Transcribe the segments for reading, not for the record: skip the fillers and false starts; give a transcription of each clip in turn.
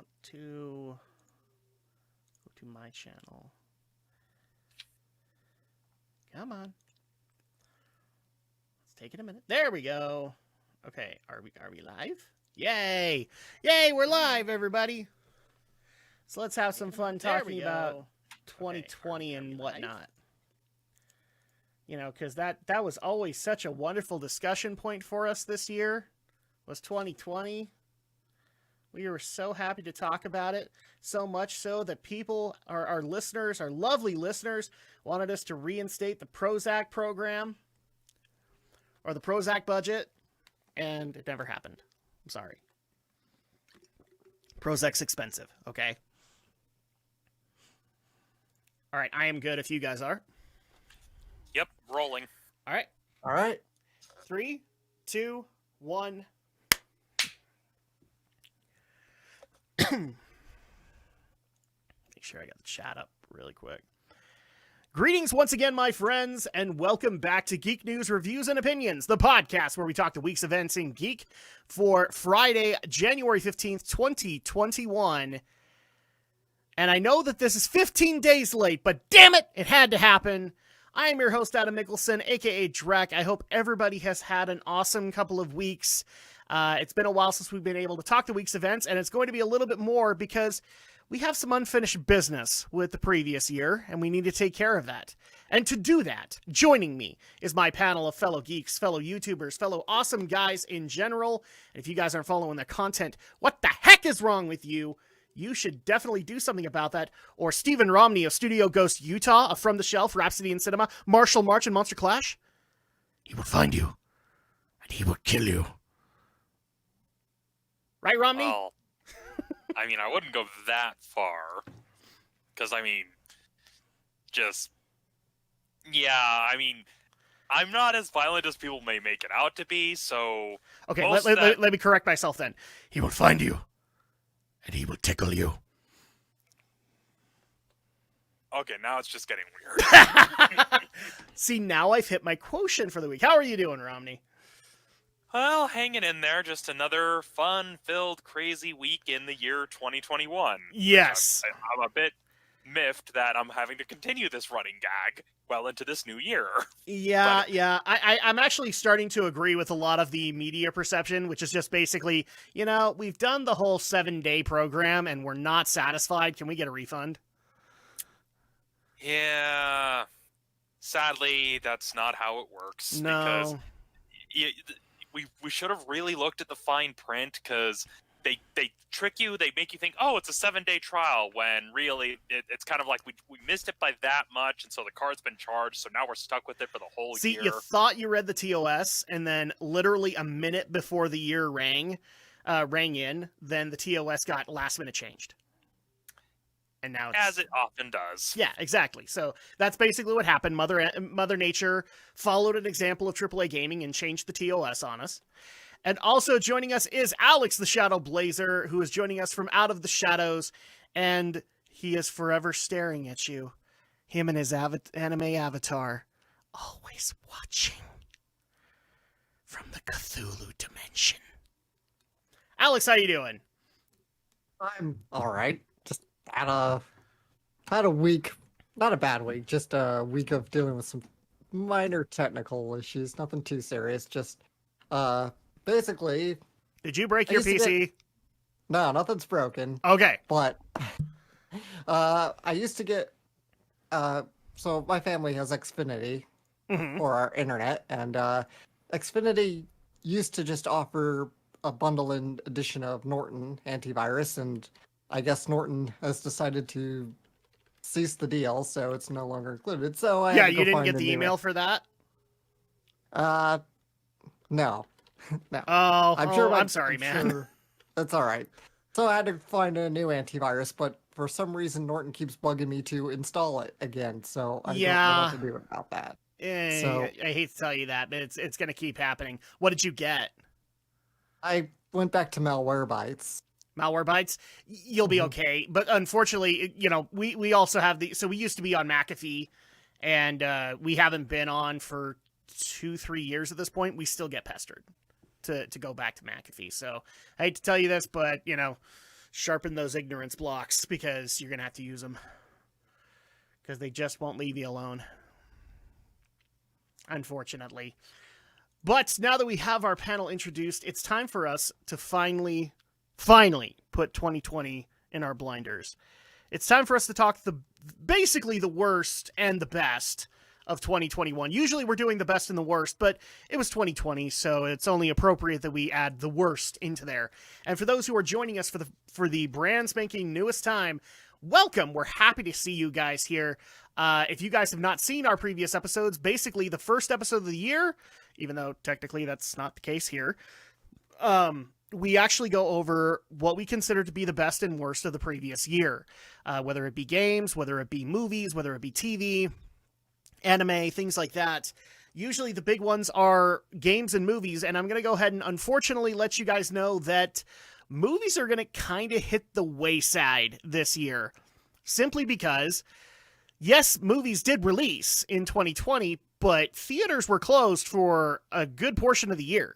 want to go to my channel. Come on. Let's take it a minute. There we go. Okay, are we live? Yay! Yay, we're live, everybody. So let's have some fun talking about 2020 and whatnot. You know, because that was always such a wonderful discussion point for us this year, was 2020. We were so happy to talk about it, so much so that people, our listeners, our lovely listeners, wanted us to reinstate the Prozac program, or the Prozac budget, and it never happened. I'm sorry. Prozac's expensive, okay? All right, I am good if you guys are. Yep, rolling. All right. All right. 3, 2, 1. Make sure I got the chat up really quick. Greetings once again, my friends, and welcome back to Geek News Reviews and Opinions, the podcast where we talk the week's events in Geek for Friday, January 15th, 2021. And I know that this is 15 days late, but damn it, it had to happen. I am your host, Adam Mickelson, aka Drek. I hope everybody has had an awesome couple of weeks. It's been a while since we've been able to talk the week's events, and it's going to be a little bit more because we have some unfinished business with the previous year, and we need to take care of that. And to do that, joining me is my panel of fellow geeks, fellow YouTubers, fellow awesome guys in general. And if you guys aren't following their content, what the heck is wrong with you? You should definitely do something about that. Or Stephen Romney of Studio Ghost Utah, of From the Shelf, Rhapsody in Cinema, Martial March, and Monster Clash. He will find you, and he will kill you. Right, Romney? Well, I mean, I wouldn't go that far. Because, I mean, I'm not as violent as people may make it out to be, so... Okay, let me correct myself then. He will find you, and he will tickle you. Okay, now it's just getting weird. See, now I've hit my quotient for the week. How are you doing, Romney? Well, hanging in there, just another fun-filled, crazy week in the year 2021. Yes. I'm a bit miffed that I'm having to continue this running gag well into this new year. Yeah, yeah. I'm actually starting to agree with a lot of the media perception, which is just basically, you know, we've done the whole 7-day program and we're not satisfied. Can we get a refund? Yeah. Sadly, that's not how it works. No. Because we should have really looked at the fine print, because they trick you, they make you think, oh, it's a 7-day trial, when really it's kind of like we missed it by that much, and so the card's been charged, so now we're stuck with it for the whole year. See, you thought you read the TOS, and then literally a minute before the year rang in, then the TOS got last minute changed. And now it's... As it often does. Yeah, exactly. So that's basically what happened. Mother Nature followed an example of AAA gaming and changed the TOS on us. And also joining us is Alex the Shadow Blazer, who is joining us from out of the shadows, and he is forever staring at you. Him and his anime avatar, always watching from the Cthulhu dimension. Alex, how you doing? I'm all right. Just had a week, not a bad week, just a week of dealing with some minor technical issues. Nothing too serious. Just basically. Did you break your PC? No, nothing's broken. Okay. But I used to get so my family has Xfinity for our internet, and Xfinity used to just offer a bundle-in edition of Norton antivirus, and I guess Norton has decided to cease the deal, so it's no longer included. So I had to go you didn't find get a the new email one. for that? No. No. Oh, I'm I'm sorry, man. Sure that's all right. So I had to find a new antivirus, but for some reason Norton keeps bugging me to install it again, so I don't know what to do about that. So I hate to tell you that, but it's going to keep happening. What did you get? I went back to Malwarebytes. Malwarebytes? You'll be okay. But unfortunately, you know, we also have so we used to be on McAfee, and we haven't been on for 2-3 years at this point. We still get pestered to go back to McAfee. So I hate to tell you this, but, you know, sharpen those ignorance blocks because you're going to have to use them. Because they just won't leave you alone. Unfortunately. But now that we have our panel introduced, it's time for us to finally put 2020 in our blinders. It's time for us to talk basically the worst and the best of 2021. Usually we're doing the best and the worst, but it was 2020, so it's only appropriate that we add the worst into there. And for those who are joining us for the brand spanking newest time, welcome. We're happy to see you guys here. If you guys have not seen our previous episodes, basically the first episode of the year, even though technically that's not the case here, we actually go over what we consider to be the best and worst of the previous year, whether it be games, whether it be movies, whether it be TV, anime, things like that. Usually the big ones are games and movies, and I'm going to go ahead and unfortunately let you guys know that movies are going to kind of hit the wayside this year, simply because, yes, movies did release in 2020, but theaters were closed for a good portion of the year.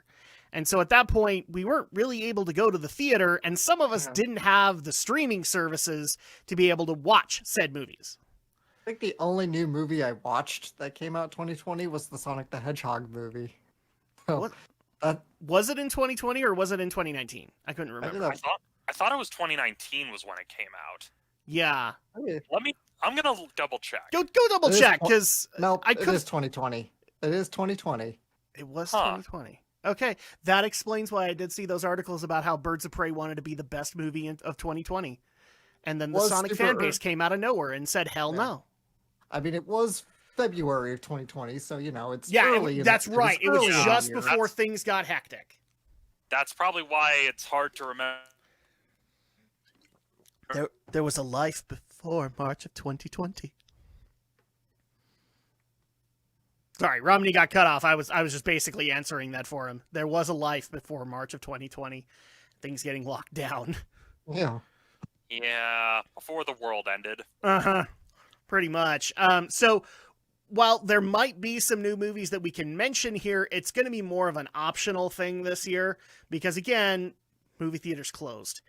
And so at that point, we weren't really able to go to the theater, and some of us didn't have the streaming services to be able to watch said movies. I think the only new movie I watched that came out 2020 was the Sonic the Hedgehog movie. So, what? Was it in 2020 or was it in 2019? I couldn't remember. I thought it was 2019 was when it came out. Yeah. I'm gonna double check. Go double check, because no, it is 2020. It is 2020. It was 2020. Okay, that explains why I did see those articles about how Birds of Prey wanted to be the best movie of 2020. And then the Sonic fan base came out of nowhere and said, hell no. I mean, it was February of 2020, so, it's yeah, early. That's right. It was just year. before things got hectic. That's probably why it's hard to remember. There was a life before March of 2020. Sorry, Romney got cut off. I was just basically answering that for him. There was a life before March of 2020. Things getting locked down. Yeah. Yeah, before the world ended. Uh-huh. Pretty much. So while there might be some new movies that we can mention here, it's going to be more of an optional thing this year because, again, movie theaters closed.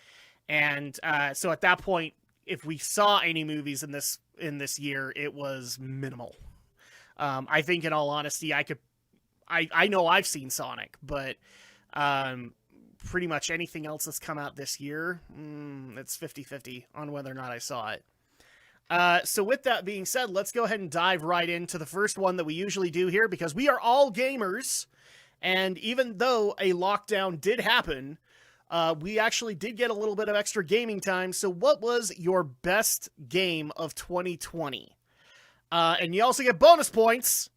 And so at that point, if we saw any movies in this year, it was minimal. I think, in all honesty, I know I've seen Sonic, but pretty much anything else that's come out this year, it's 50-50 on whether or not I saw it. So with that being said, let's go ahead and dive right into the first one that we usually do here, because we are all gamers, and even though a lockdown did happen, we actually did get a little bit of extra gaming time. So what was your best game of 2020? And you also get bonus points.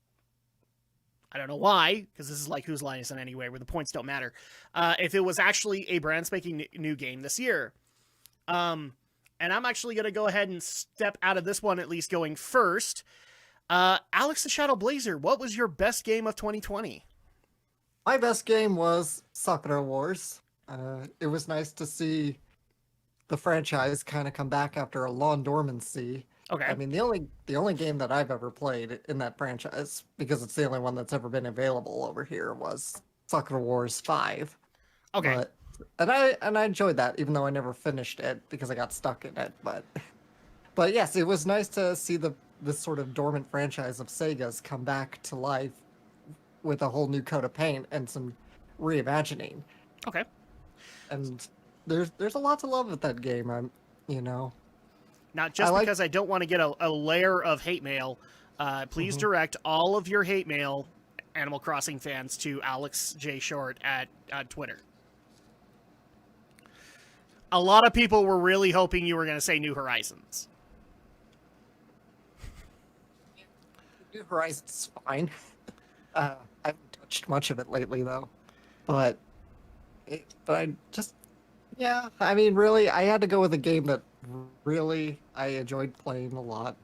I don't know why, because this is like Whose Line Is It Anyway, where the points don't matter. If it was actually a brand spanking new game this year. And I'm actually going to go ahead and step out of this one, at least going first. Alex the Shadow Blazer, what was your best game of 2020? My best game was Sakura Wars. It was nice to see the franchise kind of come back after a long dormancy. Okay. I mean, the only game that I've ever played in that franchise, because it's the only one that's ever been available over here, was Sakura Wars 5. Okay. And I enjoyed that, even though I never finished it because I got stuck in it. But yes, it was nice to see this sort of dormant franchise of Sega's come back to life with a whole new coat of paint and some reimagining. Okay. And there's a lot to love with that game. Not just because I don't want to get a layer of hate mail. Please direct all of your hate mail, Animal Crossing fans, to Alex J. Short at Twitter. A lot of people were really hoping you were going to say New Horizons. New Horizons is fine. I haven't touched much of it lately, though. But I just... Yeah, I mean, really, I had to go with a game that really I enjoyed playing a lot.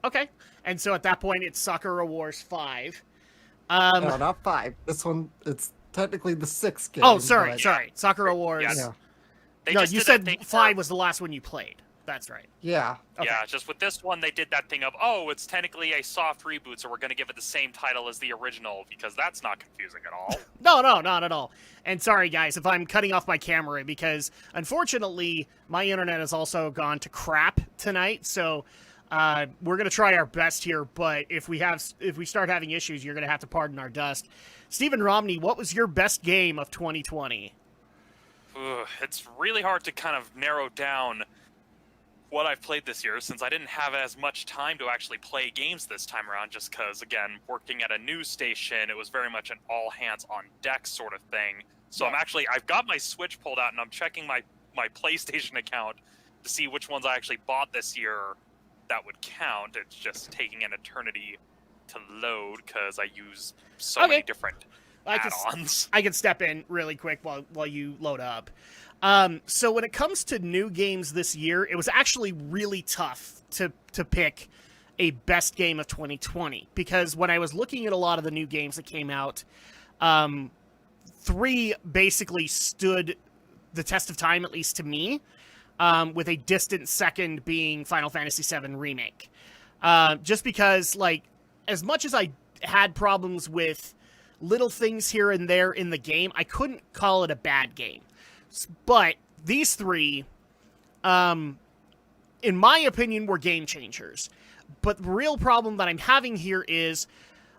Okay. And so at that point, it's Sakura Wars 5. No, not 5. This one, it's technically the 6th game. Oh, sorry. Sakura Wars. Yeah. No, you said 5 was the last one you played. That's right. Yeah. Okay. Yeah, just with this one, they did that thing of, oh, it's technically a soft reboot, so we're going to give it the same title as the original, because that's not confusing at all. No, not at all. And sorry, guys, if I'm cutting off my camera, because unfortunately, my internet has also gone to crap tonight, so we're going to try our best here, but if we start having issues, you're going to have to pardon our dust. Stephen Romney, what was your best game of 2020? It's really hard to kind of narrow down what I've played this year, since I didn't have as much time to actually play games this time around, just because, again, working at a news station, it was very much an all-hands-on-deck sort of thing. So Yeah. I've got my Switch pulled out, and I'm checking my PlayStation account to see which ones I actually bought this year that would count. It's just taking an eternity to load, because I use so many different add-ons. I can step in really quick while you load up. So when it comes to new games this year, it was actually really tough to pick a best game of 2020, because when I was looking at a lot of the new games that came out, 3 basically stood the test of time, at least to me, with a distant second being Final Fantasy VII Remake. Just because, like, as much as I had problems with little things here and there in the game, I couldn't call it a bad game. But these 3, in my opinion, were game changers. But the real problem that I'm having here is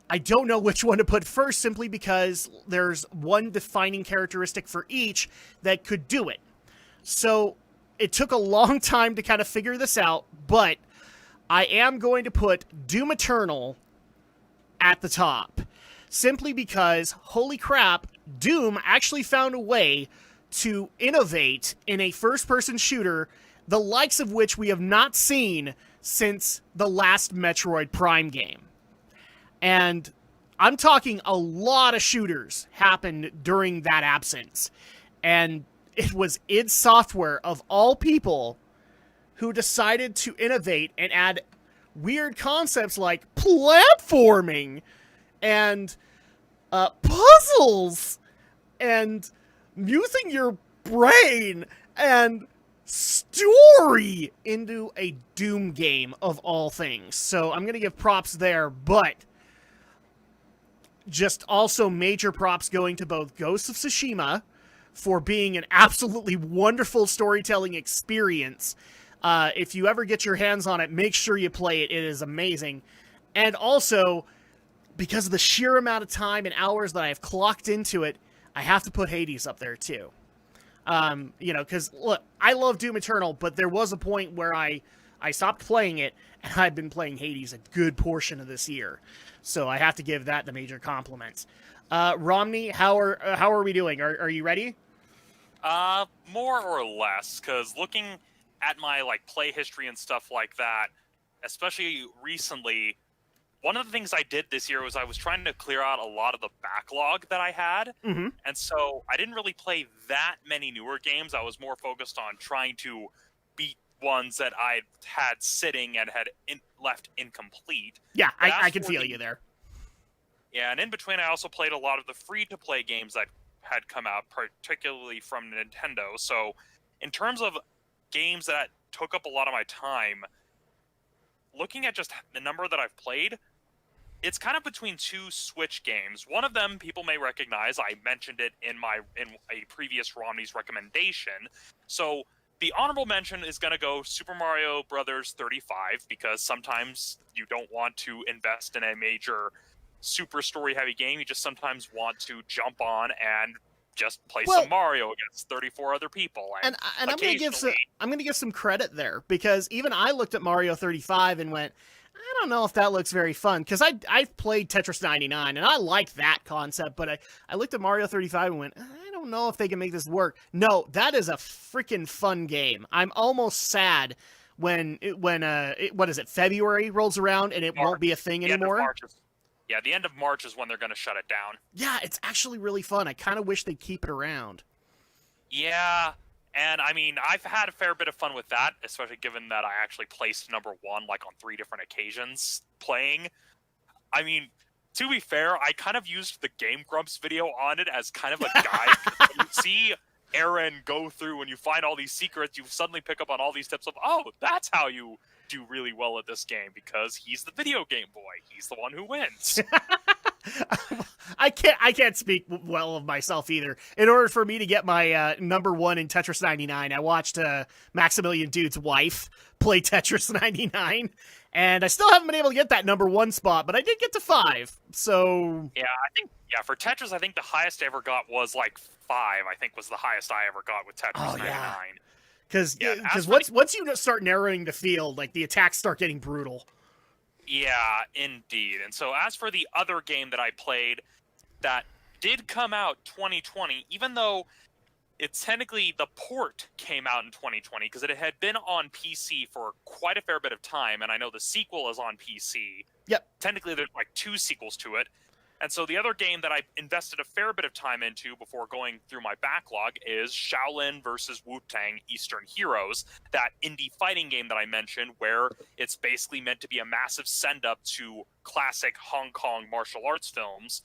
I don't know which one to put first, simply because there's one defining characteristic for each that could do it. So it took a long time to kind of figure this out, but I am going to put Doom Eternal at the top, simply because, holy crap, Doom actually found a way to innovate in a first-person shooter, the likes of which we have not seen since the last Metroid Prime game. And I'm talking a lot of shooters happened during that absence. And it was id Software, of all people, who decided to innovate and add weird concepts like platforming and puzzles and using your brain and story into a Doom game, of all things. So I'm going to give props there, but just also major props going to both Ghost of Tsushima for being an absolutely wonderful storytelling experience. If you ever get your hands on it, make sure you play it. It is amazing. And also, because of the sheer amount of time and hours that I have clocked into it, I have to put Hades up there too. Because, look, I love Doom Eternal, but there was a point where I stopped playing it, and I've been playing Hades a good portion of this year. So I have to give that the major compliments. Romney, how are we doing? Are you ready? More or less, because looking at my play history and stuff like that, especially recently, one of the things I did this year was I was trying to clear out a lot of the backlog that I had, and so I didn't really play that many newer games. I was more focused on trying to beat ones that I had sitting and had left incomplete. Yeah, I can feel you there. Yeah, and in between I also played a lot of the free-to-play games that had come out, particularly from Nintendo. So in terms of games that took up a lot of my time, looking at just the number that I've played, it's kind of between 2 Switch games. One of them people may recognize. I mentioned it in a previous Romney's recommendation. So the honorable mention is going to go Super Mario Brothers 35, because sometimes you don't want to invest in a major super story-heavy game. You just sometimes want to jump on and just play some Mario against 34 other people. And I'm going to give some credit there, because even I looked at Mario 35 and went, I don't know if that looks very fun, because I've played Tetris 99 and I liked that concept, but I looked at Mario 35 and went, I don't know if they can make this work. No, that is a freaking fun game. I'm almost sad when February rolls around and it won't be a thing anymore. Yeah, the end of March is when they're going to shut it down. Yeah, it's actually really fun. I kind of wish they'd keep it around. Yeah, and I mean, I've had a fair bit of fun with that, especially given that I actually placed number 1 on 3 different occasions playing. I mean, to be fair, I kind of used the Game Grumps video on it as kind of a guide. You see errand go through and you find all these secrets, you suddenly pick up on all these tips of, oh, that's how you do really well at this game, because he's the video game boy. He's the one who wins. I can't speak well of myself either. In order for me to get my number one in Tetris 99, I watched Maximilian Dude's wife play Tetris 99, and I still haven't been able to get that number one spot, but I did get to 5. So Yeah, for Tetris, I think the highest I ever got was like 5. I think was the highest I ever got with Tetris 99. Yeah. Because Yeah, once you start narrowing the field, like the attacks start getting brutal. Yeah, indeed. And so as for the other game that I played that did come out 2020, even though it's technically the port came out in 2020 because it had been on PC for quite a fair bit of time, and I know the sequel is on PC. Yep. Technically, there's like 2 sequels to it. And so the other game that I invested a fair bit of time into before going through my backlog is Shaolin vs. Wu-Tang Eastern Heroes, that indie fighting game that I mentioned, where it's basically meant to be a massive send-up to classic Hong Kong martial arts films.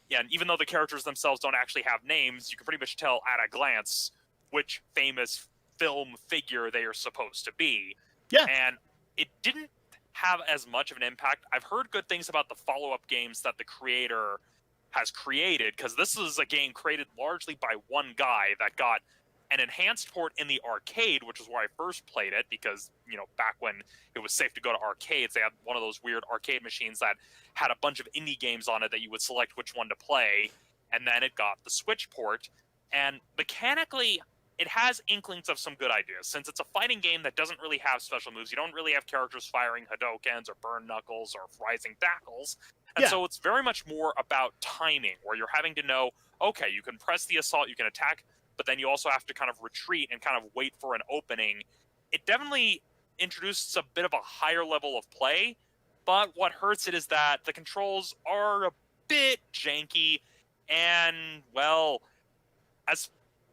Yeah, and even though the characters themselves don't actually have names, you can pretty much tell at a glance which famous film figure they are supposed to be. Yeah. And it didn't have as much of an impact. I've heard good things about the follow-up games that the creator has created, because this is a game created largely by one guy that got an enhanced port in the arcade, which is where I first played it, because, you know, back when it was safe to go to arcades, they had one of those weird arcade machines that had a bunch of indie games on it that you would select which one to play, and then it got the Switch port. And mechanically, it has inklings of some good ideas. Since it's a fighting game that doesn't really have special moves, you don't really have characters firing Hadokens or burn knuckles or rising tackles. And so it's very much more about timing, where you're having to know, okay, you can press the assault, you can attack, but then you also have to kind of retreat and kind of wait for an opening. It definitely introduces a bit of a higher level of play, but what hurts it is that the controls are a bit janky, and, well, as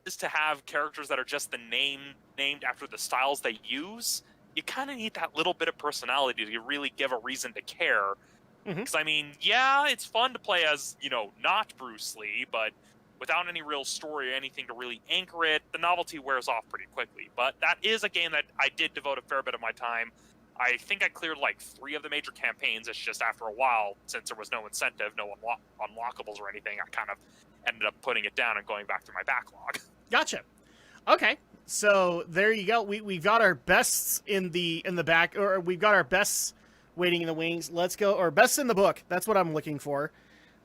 is to have characters that are just named after the styles they use, you kind of need that little bit of personality to really give a reason to care. Because, I mean, yeah, it's fun to play as, you know, not Bruce Lee, but without any real story or anything to really anchor it, the novelty wears off pretty quickly. But that is a game that I did devote a fair bit of my time. I think I cleared like 3 of the major campaigns. It's just after a while, since there was no incentive, no unlockables or anything, I kind of ended up putting it down and going back through my backlog. Gotcha. Okay, so there you go. We've got our bests in the back, or we've got our bests waiting in the wings. Let's go, or bests in the book. That's what I'm looking for.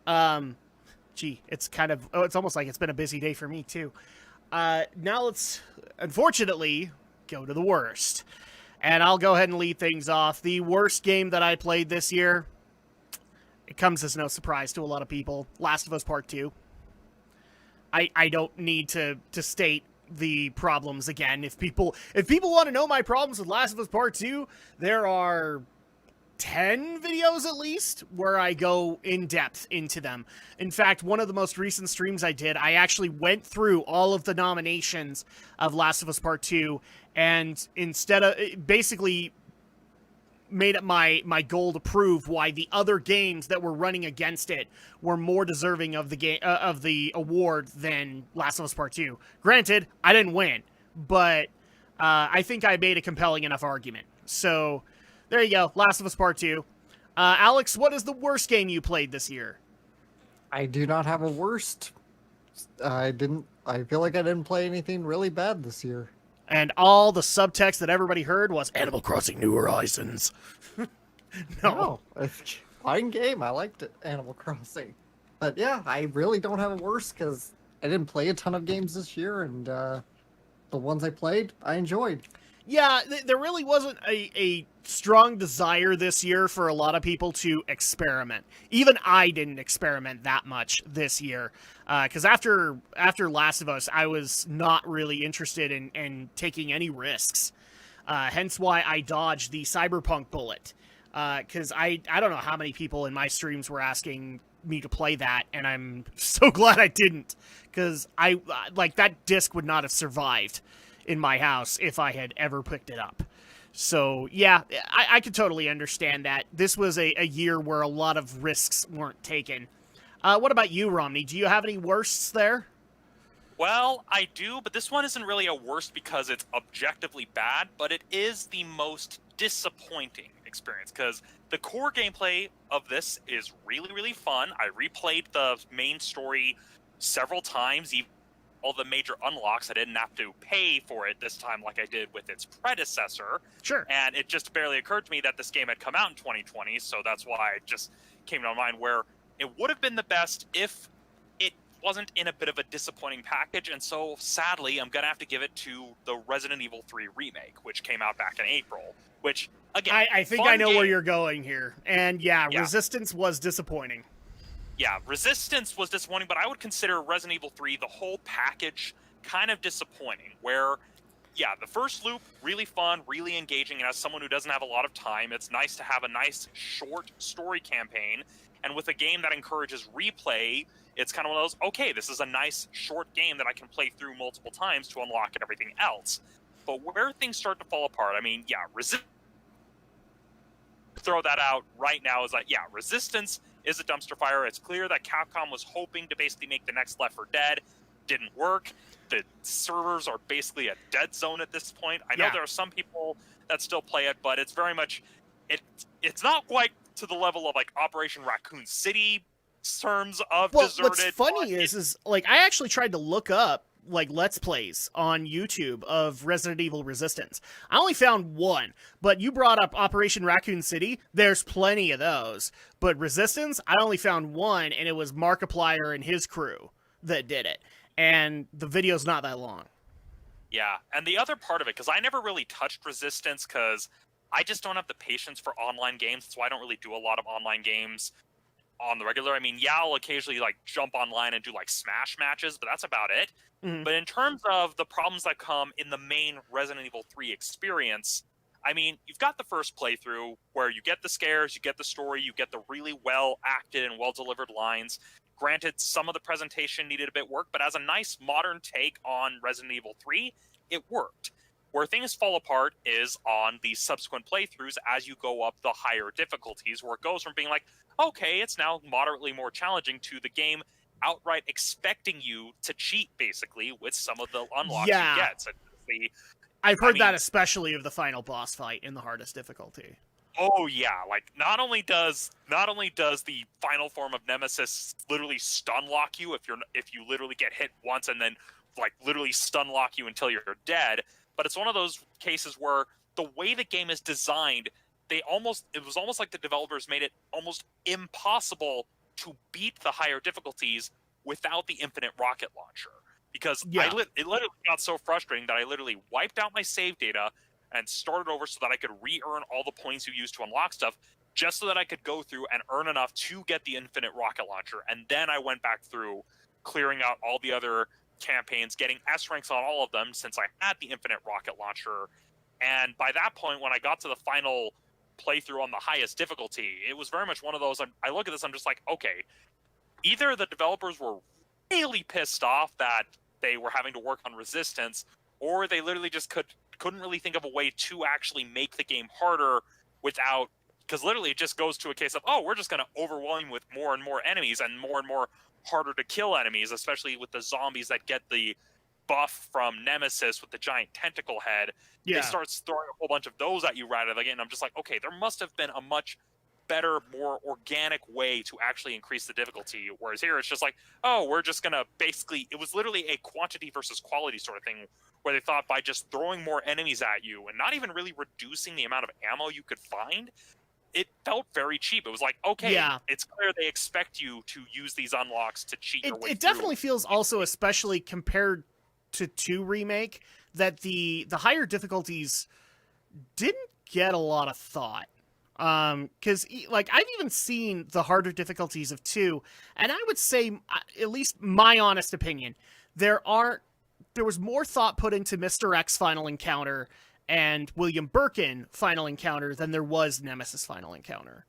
It's kind of, it's almost like it's been a busy day for me too. Now let's, unfortunately, go to the worst. And I'll go ahead and lead things off. The worst game that I played this year, it comes as no surprise to a lot of people. Last of Us Part 2. I don't need to state the problems again. If people want to know my problems with Last of Us Part 2, there are 10 videos at least where I go in depth into them. In fact, one of the most recent streams I did, I actually went through all of the nominations of Last of Us Part 2, and instead of basically made it my goal to prove why the other games that were running against it were more deserving of the game of the award than Last of Us Part 2. Granted, I didn't win, but I think I made a compelling enough argument. So there you go, Last of Us Part 2. Alex, what is the worst game you played this year? I do not have a worst. I feel like I didn't play anything really bad this year. And all the subtext that everybody heard was Animal Crossing New Horizons. No. It's a fine game. I liked it, Animal Crossing. But yeah, I really don't have a worst because I didn't play a ton of games this year, and the ones I played, I enjoyed. Yeah, there really wasn't a strong desire this year for a lot of people to experiment. Even I didn't experiment that much this year. Because after Last of Us, I was not really interested in taking any risks. Hence why I dodged the Cyberpunk bullet. Because I don't know how many people in my streams were asking me to play that, and I'm so glad I didn't. Because that disc would not have survived in my house if I had ever picked it up. So yeah, I could totally understand that. This was a year where a lot of risks weren't taken. What about you, Romney? Do you have any worsts there? Well, I do, but this one isn't really a worst because it's objectively bad, but it is the most disappointing experience because the core gameplay of this is really, really fun. I replayed the main story several times, even all the major unlocks. I didn't have to pay for it this time like I did with its predecessor. Sure. And it just barely occurred to me that this game had come out in 2020, so that's why it just came to my mind where it would have been the best if it wasn't in a bit of a disappointing package, and so sadly I'm gonna have to give it to the Resident Evil 3 remake, which came out back in April, which again, I think I know where you're going here. And yeah, Resistance was disappointing. Yeah, Resistance was disappointing, but I would consider Resident Evil 3, the whole package, kind of disappointing, where yeah, the first loop, really fun, really engaging, and as someone who doesn't have a lot of time, it's nice to have a nice, short story campaign, and with a game that encourages replay, it's kind of one of those, okay, this is a nice, short game that I can play through multiple times to unlock everything else. But where things start to fall apart, I mean, yeah, throw that out right now is like, yeah, Resistance is a dumpster fire. It's clear that Capcom was hoping to basically make the next Left 4 Dead. Didn't work. The servers are basically a dead zone at this point. I know there are some people that still play it, but it's very much, it's not quite to the level of like Operation Raccoon City terms of deserted. What's funny is like I actually tried to look up like Let's Plays on YouTube of Resident Evil Resistance. I only found one, but you brought up Operation Raccoon City. There's plenty of those. But Resistance, I only found one, and it was Markiplier and his crew that did it. And the video's not that long. Yeah, and the other part of it, because I never really touched Resistance, because I just don't have the patience for online games, so I don't really do a lot of online games on the regular. I mean, yeah, I'll occasionally like jump online and do like Smash matches, but that's about it. Mm-hmm. But in terms of the problems that come in the main Resident Evil 3 experience, I mean, you've got the first playthrough where you get the scares, you get the story, you get the really well acted and well delivered lines. Granted, some of the presentation needed a bit work, but as a nice modern take on Resident Evil 3, it worked. Where things fall apart is on the subsequent playthroughs as you go up the higher difficulties, where it goes from being like, okay, it's now moderately more challenging, to the game outright expecting you to cheat, basically, with some of the unlocks you get. So I've heard that especially of the final boss fight in the hardest difficulty. Oh yeah, like not only does the final form of Nemesis literally stun lock you if you literally get hit once and then like literally stun lock you until you're dead, but it's one of those cases where the way the game is designed, it was almost like the developers made it almost impossible to beat the higher difficulties without the infinite rocket launcher. Because it literally got so frustrating that I literally wiped out my save data and started over so that I could re-earn all the points you used to unlock stuff, just so that I could go through and earn enough to get the infinite rocket launcher. And then I went back through, clearing out all the other campaigns, getting S ranks on all of them since I had the infinite rocket launcher. And by that point, when I got to the final playthrough on the highest difficulty, it was very much one of those, I look at this, I'm just like, okay, either the developers were really pissed off that they were having to work on Resistance, or they literally just couldn't really think of a way to actually make the game harder without, because literally it just goes to a case of, oh, we're just going to overwhelm you with more and more enemies and more harder to kill enemies, especially with the zombies that get the buff from Nemesis with the giant tentacle head. They start throwing a whole bunch of those at you right out of the gate, and I'm just like, okay, there must have been a much better, more organic way to actually increase the difficulty, whereas here it's just like, oh, we're just gonna basically, it was literally a quantity versus quality sort of thing, where they thought by just throwing more enemies at you and not even really reducing the amount of ammo you could find, it felt very cheap. It was like, okay, it's clear they expect you to use these unlocks to cheat your way through. It definitely feels also, especially compared to 2 Remake, that the higher difficulties didn't get a lot of thought. Because like I've even seen the harder difficulties of 2, and I would say, at least my honest opinion, there was more thought put into Mr. X Final Encounter and William Birkin Final Encounter than there was Nemesis Final Encounter.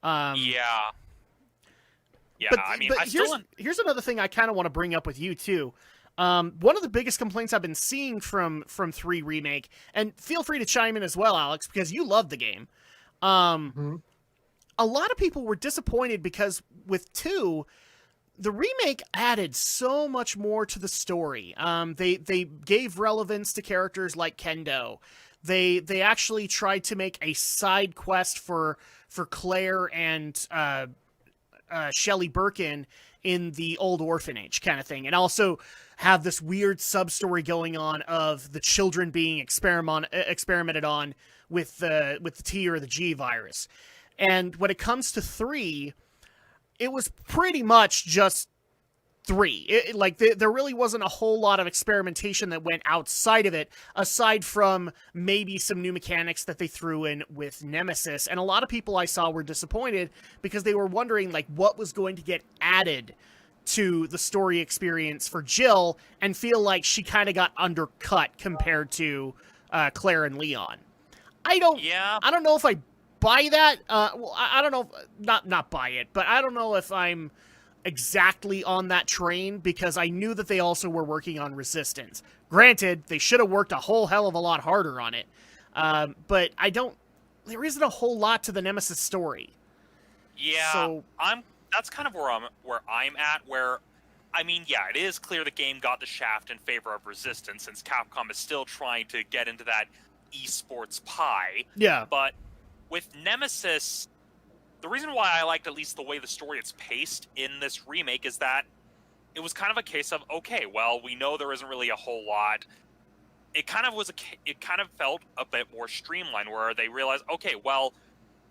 Yeah, but, I mean, here's another thing I kind of want to bring up with you too. One of the biggest complaints I've been seeing from 3 Remake, and feel free to chime in as well, Alex, because you love the game. A lot of people were disappointed because with 2, the remake added so much more to the story. They gave relevance to characters like Kendo. They actually tried to make a side quest for Claire and Shelley Birkin in the old orphanage kind of thing, and also have this weird sub-story going on of the children being experimented on with the T or the G virus. And when it comes to 3, it was pretty much just 3. There really wasn't a whole lot of experimentation that went outside of it, aside from maybe some new mechanics that they threw in with Nemesis. And a lot of people I saw were disappointed because they were wondering like what was going to get added to the story experience for Jill, and feel like she kind of got undercut compared to Claire and Leon. I don't know if I buy that. I don't know, not buy it, but I don't know if I'm exactly on that train, because I knew that they also were working on Resistance. Granted, they should have worked a whole hell of a lot harder on it. But there isn't a whole lot to the Nemesis story. Yeah, so, that's kind of where I'm at, where, I mean, yeah, it is clear the game got the shaft in favor of Resistance, since Capcom is still trying to get into that esports pie. Yeah. But with Nemesis, the reason why I liked at least the way the story is paced in this remake is that it was kind of a case of, okay, well, we know there isn't really a whole lot. It kind of felt a bit more streamlined, where they realized, okay, well,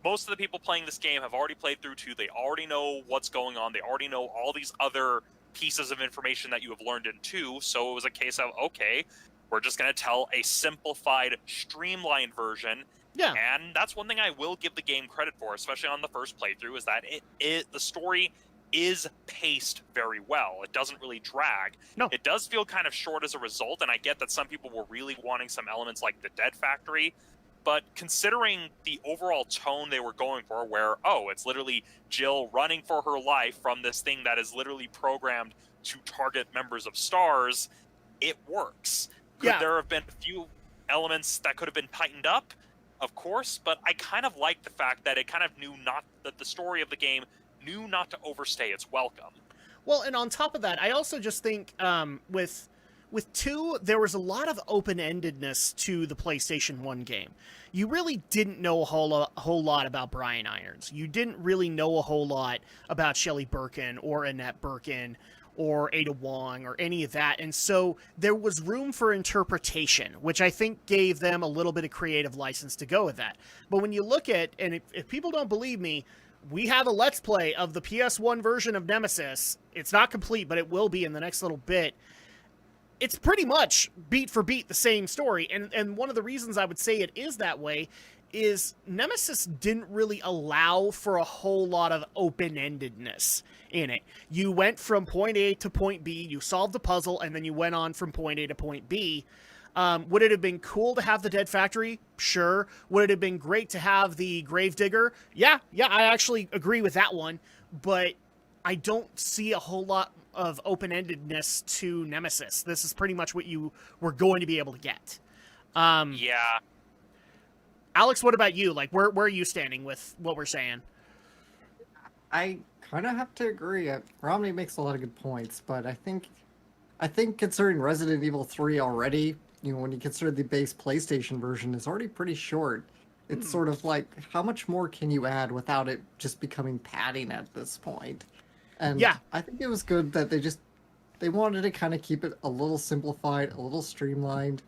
most of the people playing this game have already played through 2. They already know what's going on. They already know all these other pieces of information that you have learned in 2. So it was a case of, okay, we're just going to tell a simplified, streamlined version. Yeah. And that's one thing I will give the game credit for, especially on the first playthrough, is that the story is paced very well. It doesn't really drag. No. It does feel kind of short as a result, and I get that some people were really wanting some elements like the Dead Factory, but considering the overall tone they were going for, where, oh, it's literally Jill running for her life from this thing that is literally programmed to target members of STARS, it works. Could there have been a few elements that could have been tightened up? Of course, but I kind of like the fact that it kind of that the story of the game knew not to overstay its welcome. Well, and on top of that, I also just think with 2, there was a lot of open-endedness to the PlayStation 1 game. You really didn't know a whole lot about Brian Irons. You didn't really know a whole lot about Shelley Birkin or Annette Birkin or Ada Wong or any of that. And so there was room for interpretation, which I think gave them a little bit of creative license to go with that. But when you look at, and if people don't believe me, we have a Let's Play of the PS1 version of Nemesis. It's not complete, but it will be in the next little bit. It's pretty much beat for beat the same story. And one of the reasons I would say it is that way is Nemesis didn't really allow for a whole lot of open-endedness in it. You went from point A to point B, you solved the puzzle, and then you went on from point A to point B. Would it have been cool to have the Dead Factory? Sure. Would it have been great to have the Gravedigger? Yeah, I actually agree with that one, but I don't see a whole lot of open-endedness to Nemesis. This is pretty much what you were going to be able to get. Yeah. Alex, what about you? Like, where are you standing with what we're saying? I kind of have to agree. Romney makes a lot of good points, but I think considering Resident Evil 3 already, when you consider the base PlayStation version is already pretty short, it's sort of like, how much more can you add without it just becoming padding at this point? And yeah, I think it was good that they wanted to kind of keep it a little simplified, a little streamlined,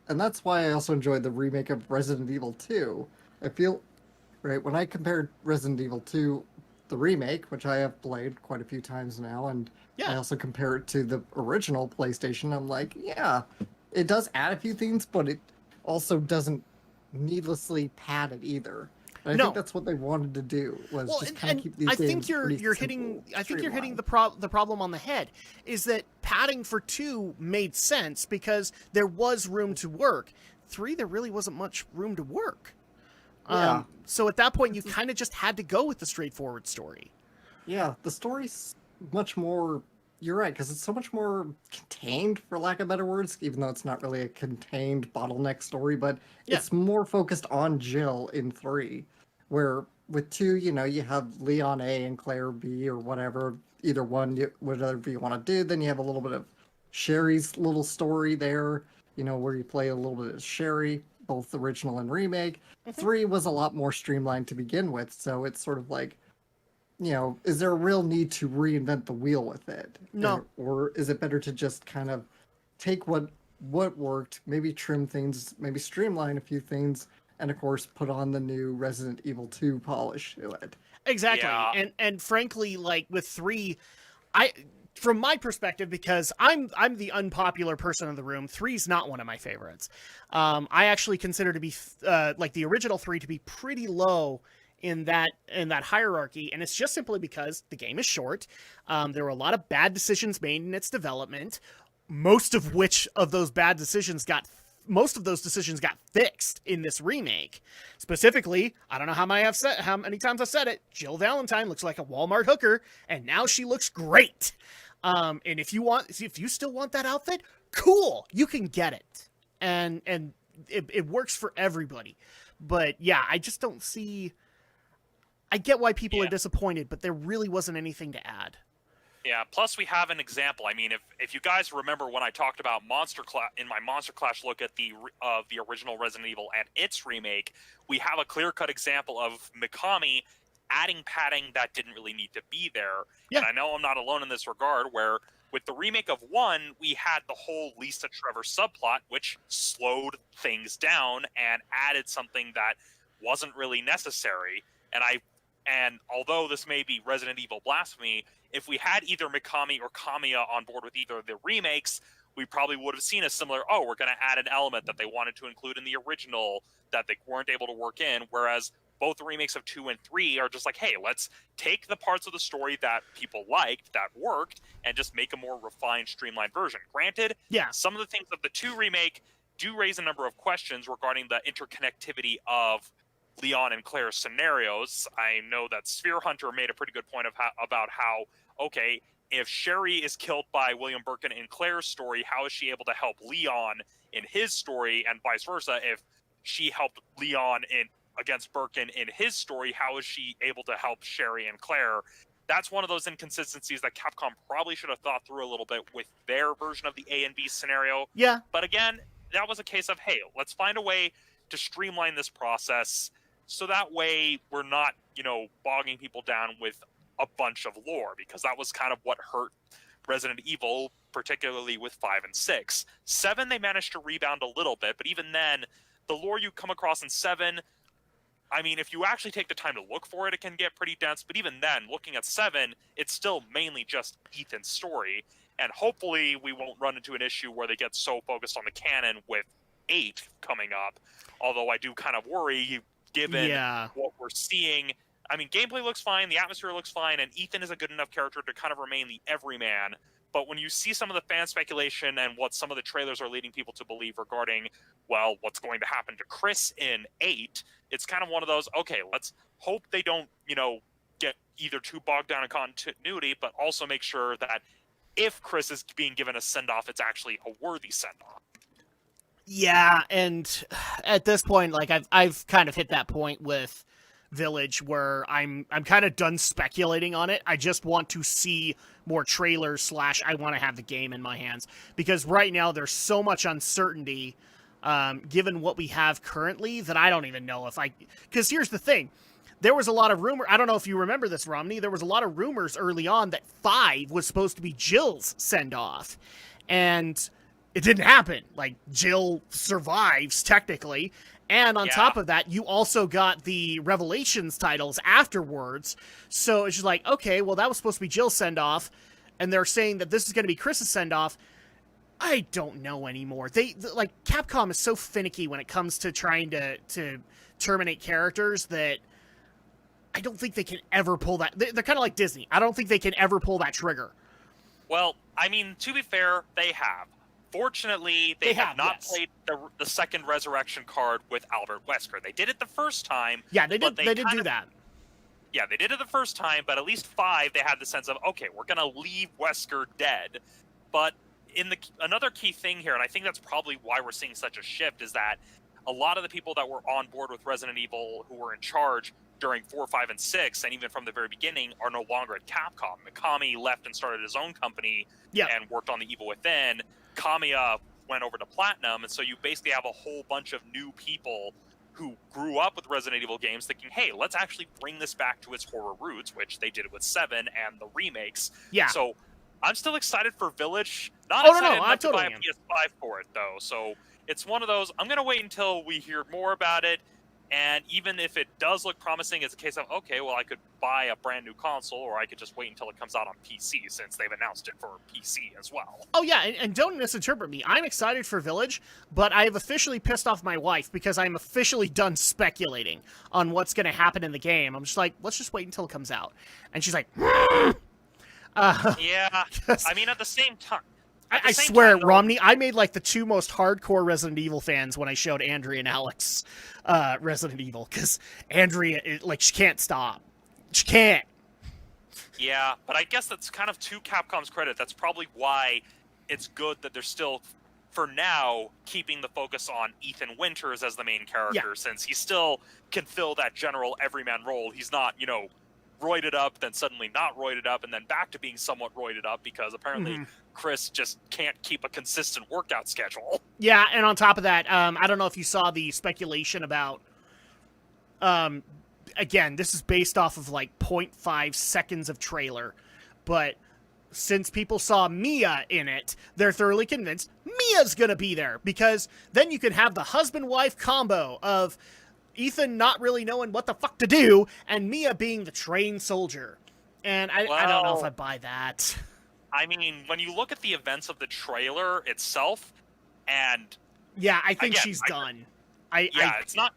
and that's why I also enjoyed the remake of Resident Evil 2. I feel, right, when I compared Resident Evil 2, the remake, which I have played quite a few times now, and I also compare it to the original PlayStation, I'm like, yeah, it does add a few things, but it also doesn't needlessly pad it either. I think that's what they wanted to do, was just kind of keep these games you're hitting the problem on the head, is that padding for 2 made sense because there was room to work. 3, there really wasn't much room to work. Yeah. So at that point, you kind of just had to go with the straightforward story. Yeah, the story's much more... You're right, because it's so much more contained, for lack of better words, even though it's not really a contained bottleneck story, but it's more focused on Jill in 3, where with 2, you have Leon A and Claire B or whatever, either one, whatever you want to do. Then you have a little bit of Sherry's little story there, where you play a little bit of Sherry, both original and remake. 3 was a lot more streamlined to begin with, so it's sort of like, is there a real need to reinvent the wheel with it? No. Or is it better to just kind of take what worked, maybe trim things, maybe streamline a few things, and of course put on the new Resident Evil 2 polish to it. Exactly. Yeah. And frankly, like with 3, from my perspective, because I'm the unpopular person in the room, 3's not one of my favorites. I actually consider to be like the original 3 to be pretty low in that hierarchy, and it's just simply because the game is short. There were a lot of bad decisions made in its development, most of those decisions got fixed in this remake. Specifically, I don't know how many times I've said it, Jill Valentine looks like a Walmart hooker, and now she looks great. And if you still want that outfit, cool, you can get it. And it works for everybody. But yeah, I just don't see... I get why people are disappointed, but there really wasn't anything to add. Yeah, plus we have an example. I mean, if you guys remember when I talked about in my Monster Clash look at the original Resident Evil and its remake, we have a clear-cut example of Mikami adding padding that didn't really need to be there. Yeah. And I know I'm not alone in this regard, where with the remake of 1, we had the whole Lisa Trevor subplot, which slowed things down and added something that wasn't really necessary. And although this may be Resident Evil blasphemy, if we had either Mikami or Kamiya on board with either of the remakes, we probably would have seen a similar, we're going to add an element that they wanted to include in the original that they weren't able to work in, whereas both the remakes of 2 and 3 are just like, hey, let's take the parts of the story that people liked, that worked, and just make a more refined, streamlined version. Granted, some of the things of the 2 remake do raise a number of questions regarding the interconnectivity of Leon and Claire's scenarios. I know that Sphere Hunter made a pretty good point about how, okay, if Sherry is killed by William Birkin in Claire's story, how is she able to help Leon in his story, and vice versa? If she helped Leon against Birkin in his story, how is she able to help Sherry and Claire? That's one of those inconsistencies that Capcom probably should have thought through a little bit with their version of the A and B scenario. Yeah. But again, that was a case of, hey, let's find a way to streamline this process, so that way we're not, bogging people down with a bunch of lore, because that was kind of what hurt Resident Evil, particularly with 5 and 6. 7, they managed to rebound a little bit, but even then, the lore you come across in 7, I mean, if you actually take the time to look for it, it can get pretty dense, but even then, looking at 7, it's still mainly just Ethan's story, and hopefully we won't run into an issue where they get so focused on the canon with 8 coming up, although I do kind of worry, given what we're seeing. I mean, gameplay looks fine, the atmosphere looks fine, and Ethan is a good enough character to kind of remain the everyman. But when you see some of the fan speculation and what some of the trailers are leading people to believe regarding, well, what's going to happen to Chris in 8, it's kind of one of those, okay, let's hope they don't, get either too bogged down in continuity, but also make sure that if Chris is being given a send-off, it's actually a worthy send-off. Yeah, and at this point, like I've kind of hit that point with Village where I'm kind of done speculating on it. I just want to see more trailers / I want to have the game in my hands, because right now there's so much uncertainty given what we have currently that I don't even know if because here's the thing. There was a lot of rumor. I don't know if you remember this, Romney. There was a lot of rumors early on that 5 was supposed to be Jill's send-off, and it didn't happen. Like, Jill survives, technically. And on top of that, you also got the Revelations titles afterwards. So it's just like, okay, well, that was supposed to be Jill's send-off, and they're saying that this is going to be Chris's send-off. I don't know anymore. Capcom is so finicky when it comes to trying to terminate characters that I don't think they can ever pull that. They're kind of like Disney. I don't think they can ever pull that trigger. Well, I mean, to be fair, they have. Fortunately, they have not played the second Resurrection card with Albert Wesker. They did it the first time. Yeah, they did do that. Yeah, they did it the first time, but at least 5, they had the sense of, okay, we're going to leave Wesker dead. But another key thing here, and I think that's probably why we're seeing such a shift, is that a lot of the people that were on board with Resident Evil who were in charge during 4, 5, and 6, and even from the very beginning, are no longer at Capcom. Mikami left and started his own company and worked on The Evil Within. Kamiya went over to Platinum, and so you basically have a whole bunch of new people who grew up with Resident Evil games thinking, hey, let's actually bring this back to its horror roots, which they did it with 7 and the remakes. Yeah. So I'm still excited for Village. Not Oh, excited no, I enough to totally buy a am. PS5 for it, though. So it's one of those, I'm going to wait until we hear more about it. And even if it does look promising, it's a case of, okay, well, I could buy a brand new console, or I could just wait until it comes out on PC, since they've announced it for PC as well. Oh, yeah, and don't misinterpret me. I'm excited for Village, but I have officially pissed off my wife because I'm officially done speculating on what's going to happen in the game. I'm just like, let's just wait until it comes out. And she's like, yeah, I mean, at the same time, I swear, Romney, I made like the 2 most hardcore Resident Evil fans when I showed Andrea and Alex Resident Evil, because Andrea, she can't stop. She can't. Yeah, but I guess that's kind of to Capcom's credit. That's probably why it's good that they're still, for now, keeping the focus on Ethan Winters as the main character, since he still can fill that general everyman role. He's not, roided up, then suddenly not roided up, and then back to being somewhat roided up, because apparently Chris just can't keep a consistent workout schedule. Yeah, and on top of that, I don't know if you saw the speculation about, again, this is based off of like 0.5 seconds of trailer, but since people saw Mia in it, they're thoroughly convinced Mia's gonna be there, because then you can have the husband-wife combo of Ethan not really knowing what the fuck to do, and Mia being the trained soldier. And I don't know if I buy that. I mean, when you look at the events of the trailer itself, and... Yeah, I think she's done. It's not...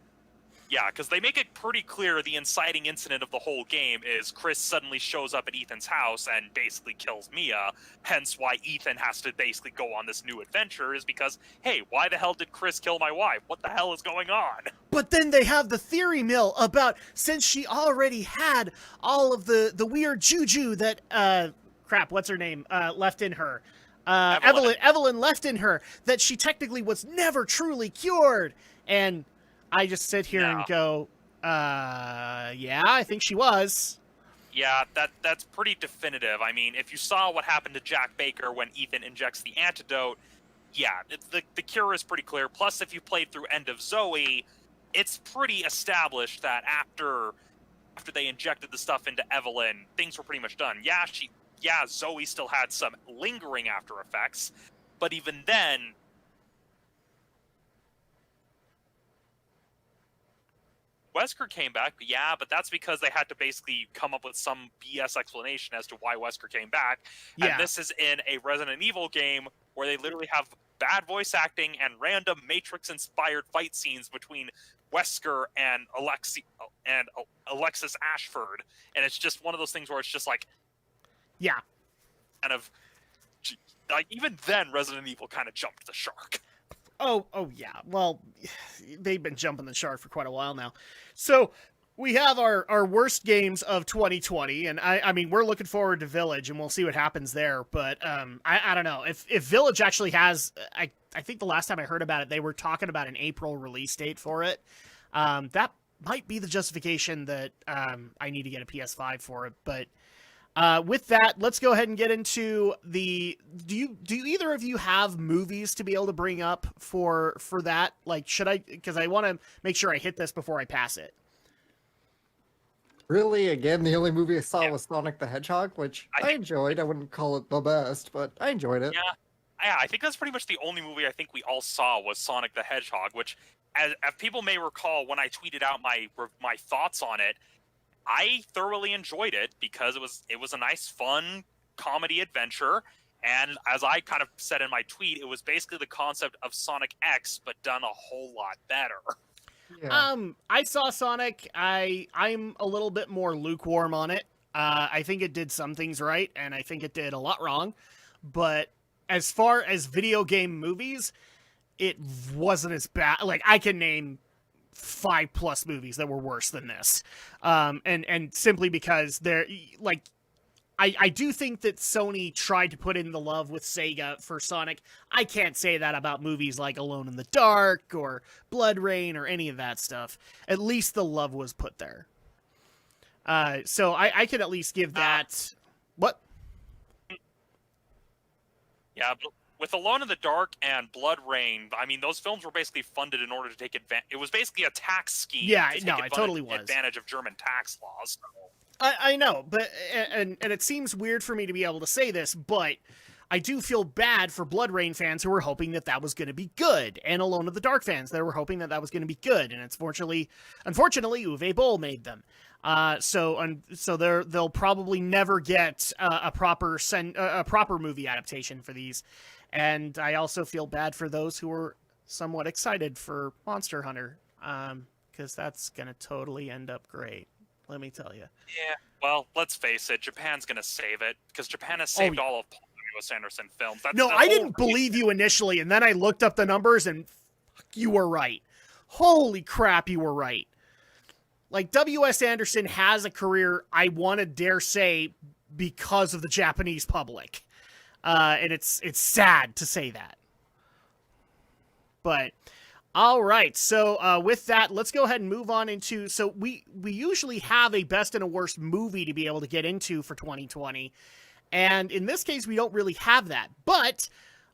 Yeah, because they make it pretty clear the inciting incident of the whole game is Chris suddenly shows up at Ethan's house and basically kills Mia, hence why Ethan has to basically go on this new adventure, is because, hey, why the hell did Chris kill my wife? What the hell is going on? But then they have the theory mill about, since she already had all of the weird juju that, what's her name, left in her. Evelyn left in her, that she technically was never truly cured, and... I just sit here and go, yeah, I think she was. Yeah, that's pretty definitive. I mean, if you saw what happened to Jack Baker when Ethan injects the antidote, yeah, the cure is pretty clear. Plus, if you played through End of Zoe, it's pretty established that after they injected the stuff into Evelyn, things were pretty much done. Yeah, Zoe still had some lingering after effects, but even then... Wesker came back, but that's because they had to basically come up with some BS explanation as to why Wesker came back. Yeah. And this is in a Resident Evil game where they literally have bad voice acting and random Matrix-inspired fight scenes between Wesker and Alexis Ashford. And it's just one of those things where it's just like... Yeah. Kind of... Like, even then, Resident Evil kind of jumped the shark. Oh, yeah. Well, they've been jumping the shark for quite a while now. So we have our worst games of 2020, and I mean, we're looking forward to Village, and we'll see what happens there. But I don't know. If Village actually has... I think the last time I heard about it, they were talking about an April release date for it. That might be the justification that I need to get a PS5 for it, but... with that, let's go ahead and get into the... Do either of you have movies to be able to bring up for that? Like, should I... Because I want to make sure I hit this before I pass it. Really, again, the only movie I saw was Sonic the Hedgehog, which I enjoyed. I wouldn't call it the best, but I enjoyed it. Yeah, I think that's pretty much the only movie I think we all saw was Sonic the Hedgehog, which, as people may recall, when I tweeted out my thoughts on it, I thoroughly enjoyed it because it was a nice, fun comedy adventure, and as I kind of said in my tweet, it was basically the concept of Sonic X, but done a whole lot better. Yeah. I saw Sonic. I'm a little bit more lukewarm on it. I think it did some things right, and I think it did a lot wrong. But as far as video game movies, it wasn't as bad. Like, I can name 5+ movies that were worse than this. And simply because they're like, I do think that Sony tried to put in the love with Sega for Sonic. I can't say that about movies like Alone in the Dark or Blood Rain or any of that stuff. At least the love was put there. So I can at least give that. What? Yeah, but with Alone in the Dark and Blood Rain, I mean, those films were basically funded in order to take advantage. It was basically a tax scheme. Yeah, to take no, it totally was. advantage of German tax laws. So. I know, but and it seems weird for me to be able to say this, but I do feel bad for Blood Rain fans who were hoping that that was going to be good, and Alone in the Dark fans that were hoping that that was going to be good, and it's unfortunately, Uwe Boll made them. So they'll probably never get a proper movie adaptation for these, and I also feel bad for those who were somewhat excited for Monster Hunter, because that's gonna totally end up great. Let me tell you. Yeah. Well, let's face it. Japan's gonna save it because Japan has saved all of Paul W.S. Anderson films. That's I didn't believe you initially, and then I looked up the numbers, and you were right. Holy crap, you were right. Like, W.S. Anderson has a career, I want to dare say, because of the Japanese public. And it's sad to say that. But, all right. So, with that, let's go ahead and move on into... So, we usually have a best and a worst movie to be able to get into for 2020. And in this case, we don't really have that. But...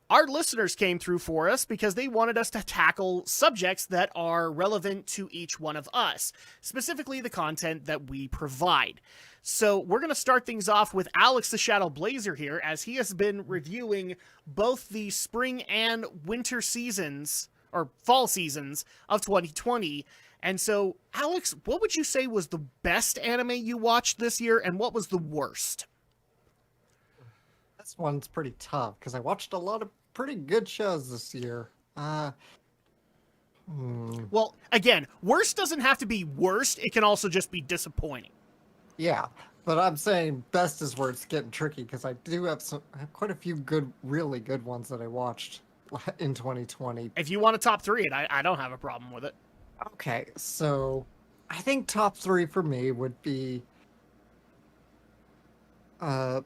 our listeners came through for us because they wanted us to tackle subjects that are relevant to each one of us, specifically the content that we provide. So we're going to start things off with Alex the Shadow Blazer here, as he has been reviewing both the spring and winter seasons, or fall seasons, of 2020. And so, Alex, what would you say was the best anime you watched this year, and what was the worst? This one's pretty tough because I watched a lot of pretty good shows this year. Well, again, worst doesn't have to be worst. It can also just be disappointing. Yeah, but I'm saying best is where it's getting tricky because I have quite a few good, really good ones that I watched in 2020. If you want to top three it, I don't have a problem with it. Okay, so I think top three for me would be My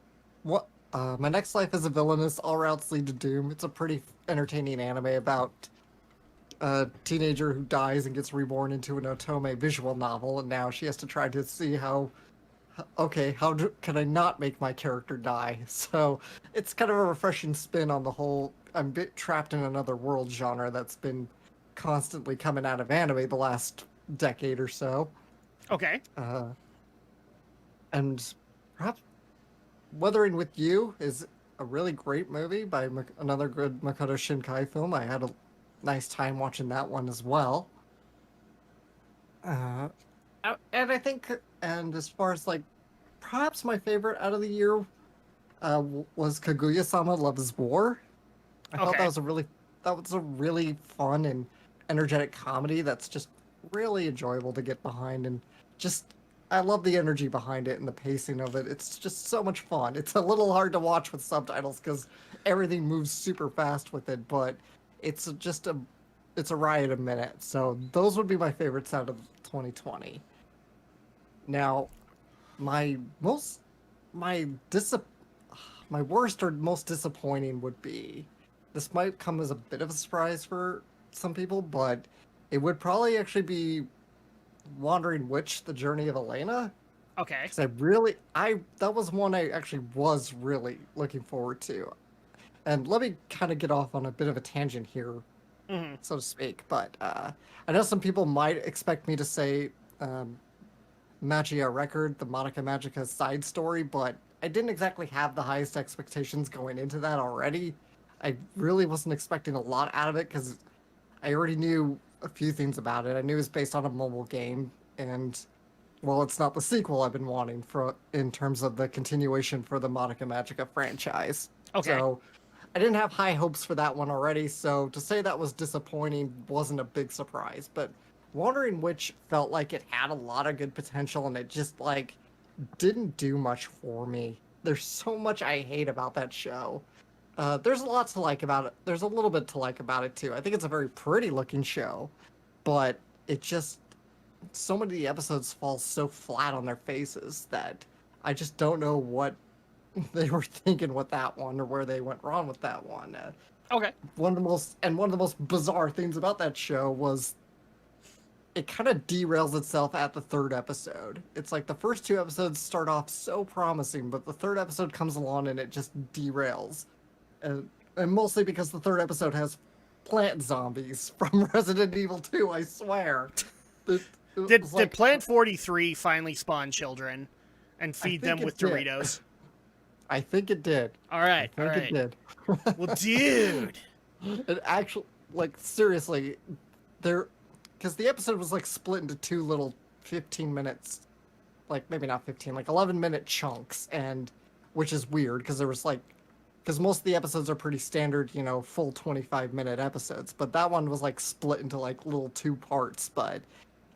Next Life as a Villainess, All Routes Lead to Doom. It's a pretty entertaining anime about a teenager who dies and gets reborn into an otome visual novel, and now she has to try to see can I not make my character die? So it's kind of a refreshing spin on the whole I'm a bit trapped in another world genre that's been constantly coming out of anime the last decade or so. Okay. And perhaps Wuthering With You is a really great movie by another good Makoto Shinkai film. I had a nice time watching that one as well. And I think, and as far as like, perhaps my favorite out of the year was Kaguya-sama: Love is War. I thought that was a really fun and energetic comedy that's just really enjoyable to get behind, and just I love the energy behind it and the pacing of it. It's just so much fun. It's a little hard to watch with subtitles because everything moves super fast with it, but it's a riot a minute. So those would be my favorites out of 2020. Now, my worst or most disappointing would be, this might come as a bit of a surprise for some people, but it would probably actually be Wandering Witch: The Journey of Elena. Okay. Because that was one I actually was really looking forward to. And let me kind of get off on a bit of a tangent here, so to speak. But I know some people might expect me to say Magia Record, the Monica Magica side story, but I didn't exactly have the highest expectations going into that already. I really wasn't expecting a lot out of it because I already knew a few things about it. I knew it was based on a mobile game, and well, it's not the sequel I've been wanting in terms of the continuation for the Monica Magica franchise. Okay. So I didn't have high hopes for that one already, so to say that was disappointing wasn't a big surprise. But Wandering Witch felt like it had a lot of good potential, and it just like didn't do much for me. There's so much I hate about that show. There's a lot to like about it. There's a little bit to like about it too. I think it's a very pretty looking show, but it just, so many of the episodes fall so flat on their faces that I just don't know what they were thinking with that one or where they went wrong with that one. Okay. One of the most bizarre things about that show was it kind of derails itself at the third episode. It's like the first two episodes start off so promising, but the third episode comes along and it just derails. And mostly because the third episode has plant zombies from Resident Evil 2, I swear. Did Plant 43 finally spawn children and feed them with Doritos? I think it did. All right, I think it did. Well, dude. It actually, like, seriously, because the episode was, like, split into two little 15 minutes, like, maybe not 15, like 11-minute chunks, and, which is weird, because there was, like, because most of the episodes are pretty standard, you know, full 25-minute episodes, but that one was, like, split into, like, little two parts,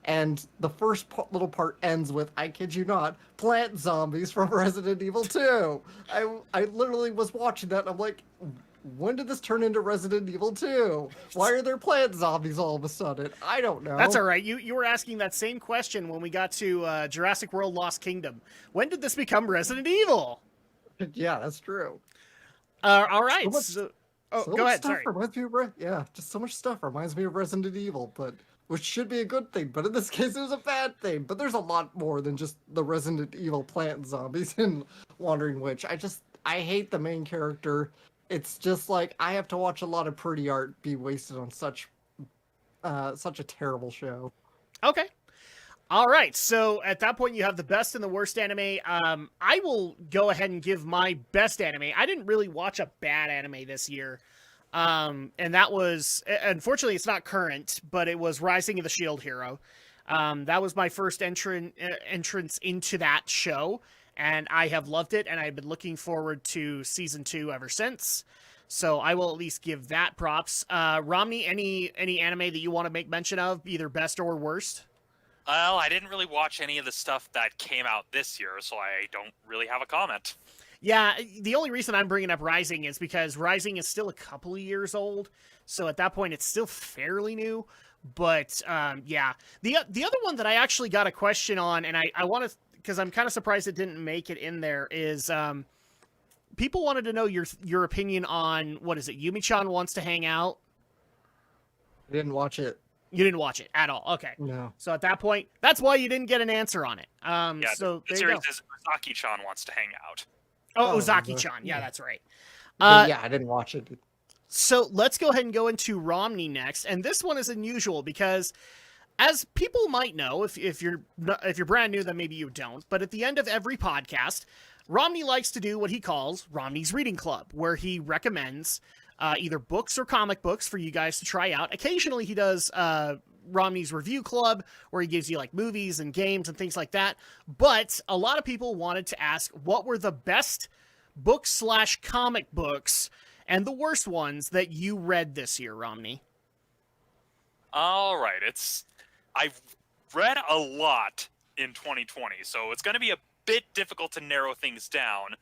and the first little part ends with, I kid you not, plant zombies from Resident Evil 2. I literally was watching that, and I'm like, when did this turn into Resident Evil 2? Why are there plant zombies all of a sudden? I don't know. That's all right. You were asking that same question when we got to Jurassic World Lost Kingdom. When did this become Resident Evil? Yeah, that's true. All right. So go ahead. Sorry. Reminds me of just so much stuff reminds me of Resident Evil, but which should be a good thing. But in this case, it was a bad thing. But there's a lot more than just the Resident Evil plant zombies in Wandering Witch. I hate the main character. It's just like I have to watch a lot of pretty art be wasted on such a terrible show. Okay. All right. So at that point, you have the best and the worst anime. I will go ahead and give my best anime. I didn't really watch a bad anime this year. And that was, unfortunately, it's not current, but it was Rising of the Shield Hero. That was my first entrance into that show. And I have loved it, and I've been looking forward to season 2 ever since. So I will at least give that props. Romney, any anime that you want to make mention of, either best or worst? Well, I didn't really watch any of the stuff that came out this year, so I don't really have a comment. Yeah, the only reason I'm bringing up Rising is because Rising is still a couple of years old. So at that point, it's still fairly new. But yeah, the other one that I actually got a question on, and I want to, because I'm kind of surprised it didn't make it in there, is people wanted to know your opinion on, what is it, Yumi-chan Wants to Hang Out? I didn't watch it. You didn't watch it at all. Okay. No. So at that point, that's why you didn't get an answer on it. Yeah, so the series is Ozaki-chan Wants to Hang Out. Oh, Ozaki-chan. Yeah, that's right. Yeah, I didn't watch it. So let's go ahead and go into Romney next. And this one is unusual because, as people might know, if you're brand new, then maybe you don't. But at the end of every podcast, Romney likes to do what he calls Romney's Reading Club, where he recommends either books or comic books for you guys to try out. Occasionally, he does Romney's Review Club, where he gives you like movies and games and things like that. But a lot of people wanted to ask, what were the best books/comic books and the worst ones that you read this year, Romney? All right, I've read a lot in 2020, so it's going to be a bit difficult to narrow things down.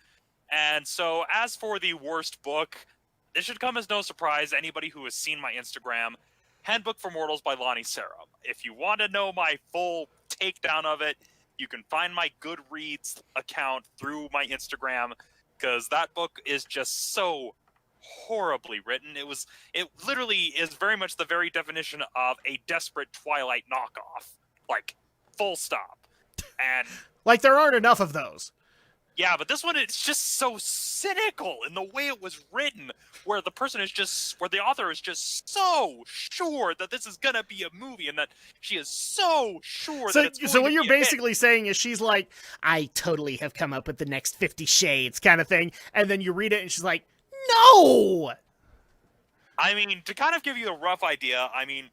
And so as for the worst book, this should come as no surprise to anybody who has seen my Instagram, Handbook for Mortals by Lonnie Sarah. If you want to know my full takedown of it, you can find my Goodreads account through my Instagram, because that book is just so horribly written. It literally is very much the very definition of a desperate Twilight knockoff. Like, full stop. And like, there aren't enough of those. Yeah, but this one, it's just so cynical in the way it was written, where the author is just so sure that this is gonna be a movie, and that she is so sure that it's going so what to you're be a hit. basically saying is she's like, I totally have come up with the next 50 Shades kind of thing, and then you read it and she's like, no! I mean, to kind of give you a rough idea,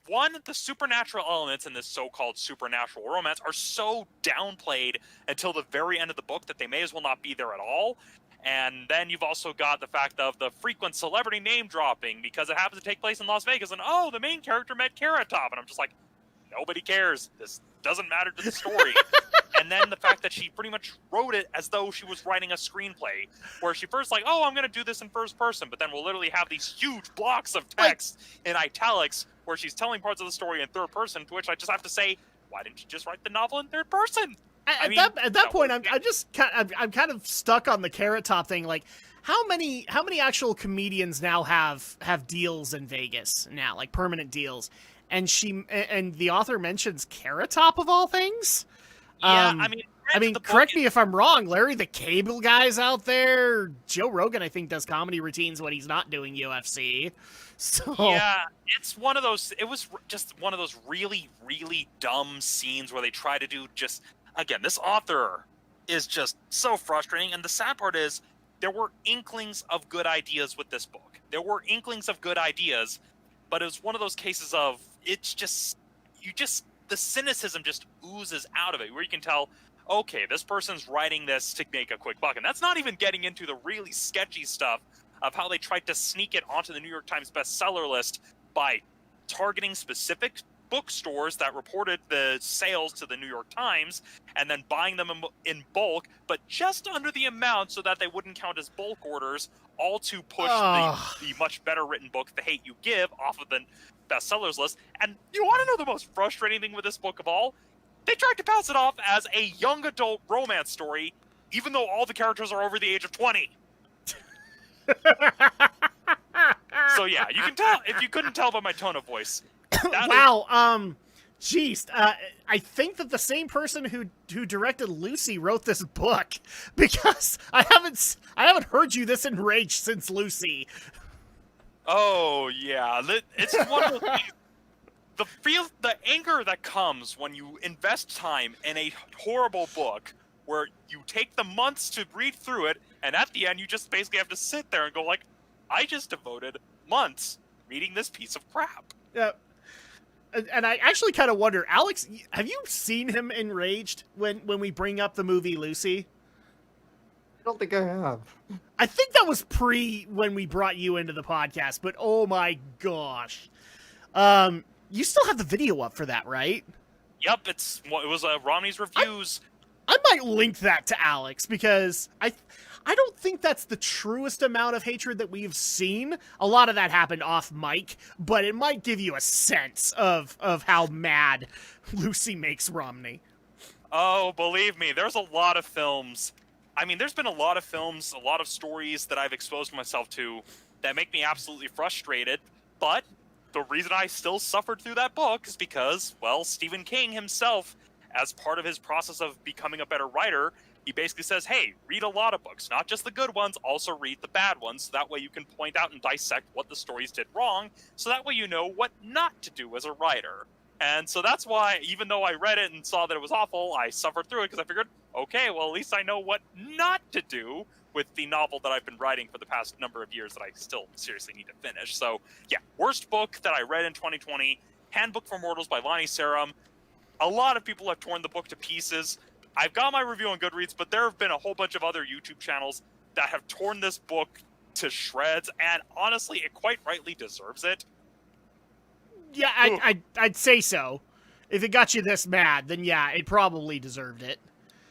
one, the supernatural elements in this so-called supernatural romance are so downplayed until the very end of the book that they may as well not be there at all. And then you've also got the fact of the frequent celebrity name dropping, because it happens to take place in Las Vegas, and the main character met Carrot Top, and I'm just like, nobody cares. This doesn't matter to the story. And then the fact that she pretty much wrote it as though she was writing a screenplay, where she first like, I'm going to do this in first person, but then we'll literally have these huge blocks of text in italics where she's telling parts of the story in third person, to which I just have to say, why didn't you just write the novel in third person? At that point, I'm kind of stuck on the Carrot Top thing. Like, how many actual comedians now have deals in Vegas now, like permanent deals? and the author mentions Carrot Top of all things. Yeah, I mean, correct me if I'm wrong. Larry the Cable Guy's out there. Joe Rogan, I think, does comedy routines when he's not doing UFC. So yeah, it's one of those. It was just one of those really, really dumb scenes where they try to do just again. This author is just so frustrating, and the sad part is there were inklings of good ideas with this book. There were inklings of good ideas, but it was one of those cases of it's just the cynicism just oozes out of it, where you can tell, okay, this person's writing this to make a quick buck. And that's not even getting into the really sketchy stuff of how they tried to sneak it onto the New York Times bestseller list by targeting specific bookstores that reported the sales to the New York Times and then buying them in bulk, but just under the amount so that they wouldn't count as bulk orders, all to push the much better written book, The Hate You Give, off of the bestsellers list. And you want to know the most frustrating thing with this book of all? They tried to pass it off as a young adult romance story, even though all the characters are over the age of 20. So yeah, you can tell, if you couldn't tell by my tone of voice. Wow, geez, I think that the same person who directed Lucy wrote this book, because I haven't heard you this enraged since Lucy. Oh yeah, it's one of those things. The anger that comes when you invest time in a horrible book, where you take the months to read through it, and at the end you just basically have to sit there and go like, I just devoted months reading this piece of crap. Yeah. And I actually kind of wonder, Alex, have you seen him enraged when we bring up the movie Lucy? I don't think I have. I think that was when we brought you into the podcast, but oh my gosh. You still have the video up for that, right? Yep, it was Romney's reviews. I might link that to Alex, because I don't think that's the truest amount of hatred that we've seen. A lot of that happened off mic, but it might give you a sense of how mad Lucy makes Romney. Oh, believe me, there's a lot of films. I mean, there's been a lot of films, a lot of stories that I've exposed myself to that make me absolutely frustrated, but the reason I still suffered through that book is because, well, Stephen King himself, as part of his process of becoming a better writer, he basically says, hey, read a lot of books, not just the good ones, also read the bad ones, so that way you can point out and dissect what the stories did wrong, so that way you know what not to do as a writer. And so that's why, even though I read it and saw that it was awful, I suffered through it, because I figured, okay, well, at least I know what not to do with the novel that I've been writing for the past number of years that I still seriously need to finish. So, yeah, worst book that I read in 2020, Handbook for Mortals by Lonnie Sarum. A lot of people have torn the book to pieces. I've got my review on Goodreads, but there have been a whole bunch of other YouTube channels that have torn this book to shreds, and honestly, it quite rightly deserves it. Yeah, I'd say so. If it got you this mad, then yeah, it probably deserved it.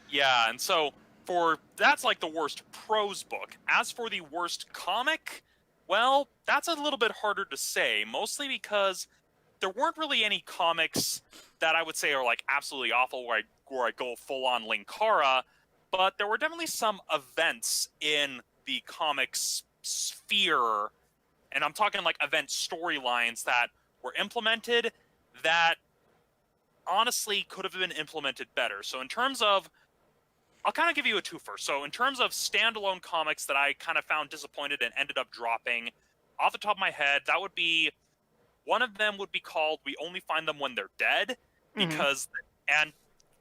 Yeah, and so that's like the worst prose book. As for the worst comic, well, that's a little bit harder to say, mostly because there weren't really any comics that I would say are like absolutely awful where I go full on Linkara, but there were definitely some events in the comics sphere, and I'm talking like event storylines that were implemented that honestly could have been implemented better. So in terms of, I'll kind of give you a twofer. So in terms of standalone comics that I kind of found disappointed and ended up dropping, off the top of my head, that would be, one of them would be called We Only Find Them When They're Dead, because, and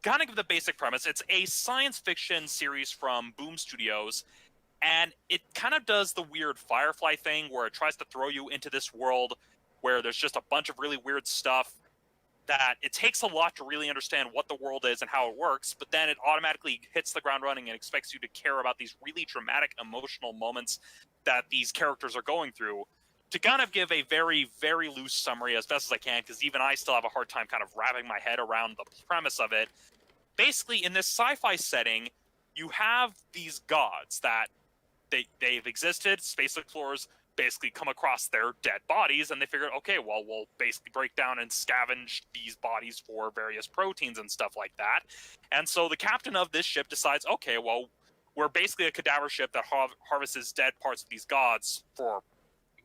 kind of give the basic premise, it's a science fiction series from Boom Studios, and it kind of does the weird Firefly thing where it tries to throw you into this world where there's just a bunch of really weird stuff that it takes a lot to really understand what the world is and how it works, but then it automatically hits the ground running and expects you to care about these really dramatic emotional moments that these characters are going through. To kind of give a very, very loose summary as best as I can, because even I still have a hard time kind of wrapping my head around the premise of it, basically in this sci-fi setting, you have these gods that they've existed, space explorers basically come across their dead bodies, and they figured, okay, well, we'll basically break down and scavenge these bodies for various proteins and stuff like that. And so the captain of this ship decides, okay, well, we're basically a cadaver ship that harvests dead parts of these gods for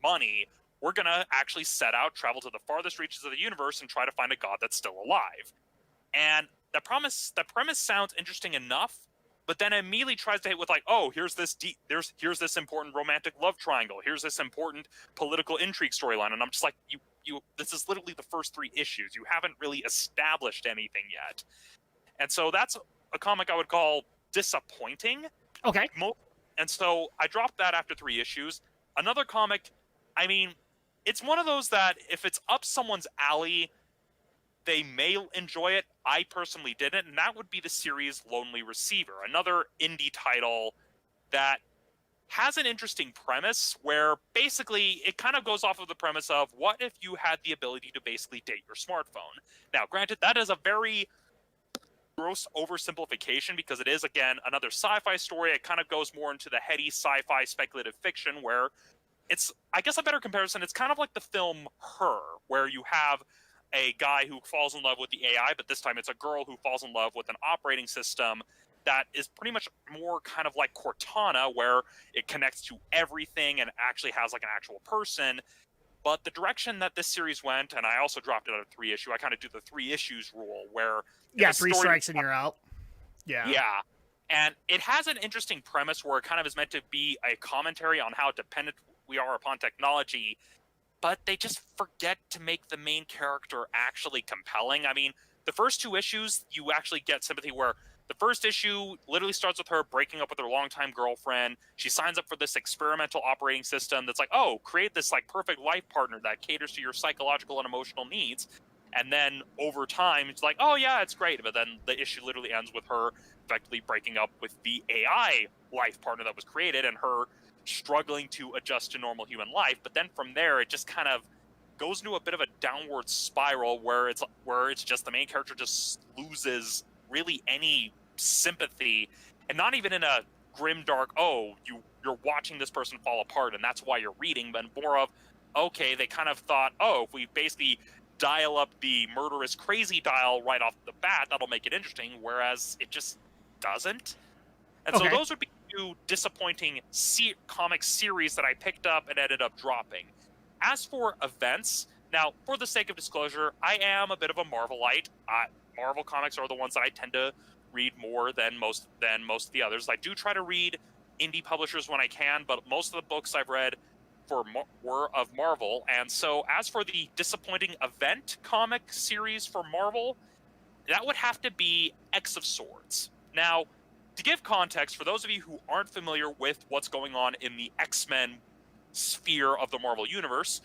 money. we're going to actually set out, travel to the farthest reaches of the universe, and try to find a god that's still alive. And the premise sounds interesting enough, but then it immediately tries to hit with like, oh, here's this here's this important romantic love triangle, here's this important political intrigue storyline, and I'm just like, you this is literally the first 3 issues. You haven't really established anything yet. And so that's a comic I would call disappointing. Okay. And so I dropped that after 3 issues. Another comic, I mean, it's one of those that if it's up someone's alley, they may enjoy it. I personally didn't, and that would be the series Lonely Receiver, another indie title that has an interesting premise where basically it kind of goes off of the premise of what if you had the ability to basically date your smartphone. Now, granted, that is a very gross oversimplification because it is, again, another sci-fi story. It kind of goes more into the heady sci-fi speculative fiction where it's, I guess a better comparison, it's kind of like the film Her, where you have a guy who falls in love with the AI, but this time it's a girl who falls in love with an operating system that is pretty much more kind of like Cortana, where it connects to everything and actually has like an actual person. But the direction that this series went, and I also dropped it out of 3 issue, I kind of do the 3 issues rule where... Yeah, 3 strikes and you're out. Yeah. Yeah. And it has an interesting premise where it kind of is meant to be a commentary on how dependent we are upon technology, but they just forget to make the main character actually compelling. I mean, the first 2 issues, you actually get sympathy where the first issue literally starts with her breaking up with her longtime girlfriend. She signs up for this experimental operating system that's like, oh, create this like perfect life partner that caters to your psychological and emotional needs. And then over time, it's like, oh yeah, it's great. But then the issue literally ends with her effectively breaking up with the AI life partner that was created and her struggling to adjust to normal human life. But then from there, it just kind of goes into a bit of a downward spiral where it's just the main character just loses really any sympathy, and not even in a grim, dark, oh, you're watching this person fall apart and that's why you're reading, but more of, okay, they kind of thought, oh, if we basically dial up the murderous crazy dial right off the bat, that'll make it interesting, whereas it just doesn't. And so those would be 2 disappointing comic series that I picked up and ended up dropping. As for events, now, for the sake of disclosure, I am a bit of a Marvelite. Marvel comics are the ones that I tend to read more than most of the others. I do try to read indie publishers when I can, but most of the books I've read were of Marvel. And so as for the disappointing event comic series for Marvel, that would have to be X of Swords. Now, to give context, for those of you who aren't familiar with what's going on in the X-Men sphere of the Marvel Universe,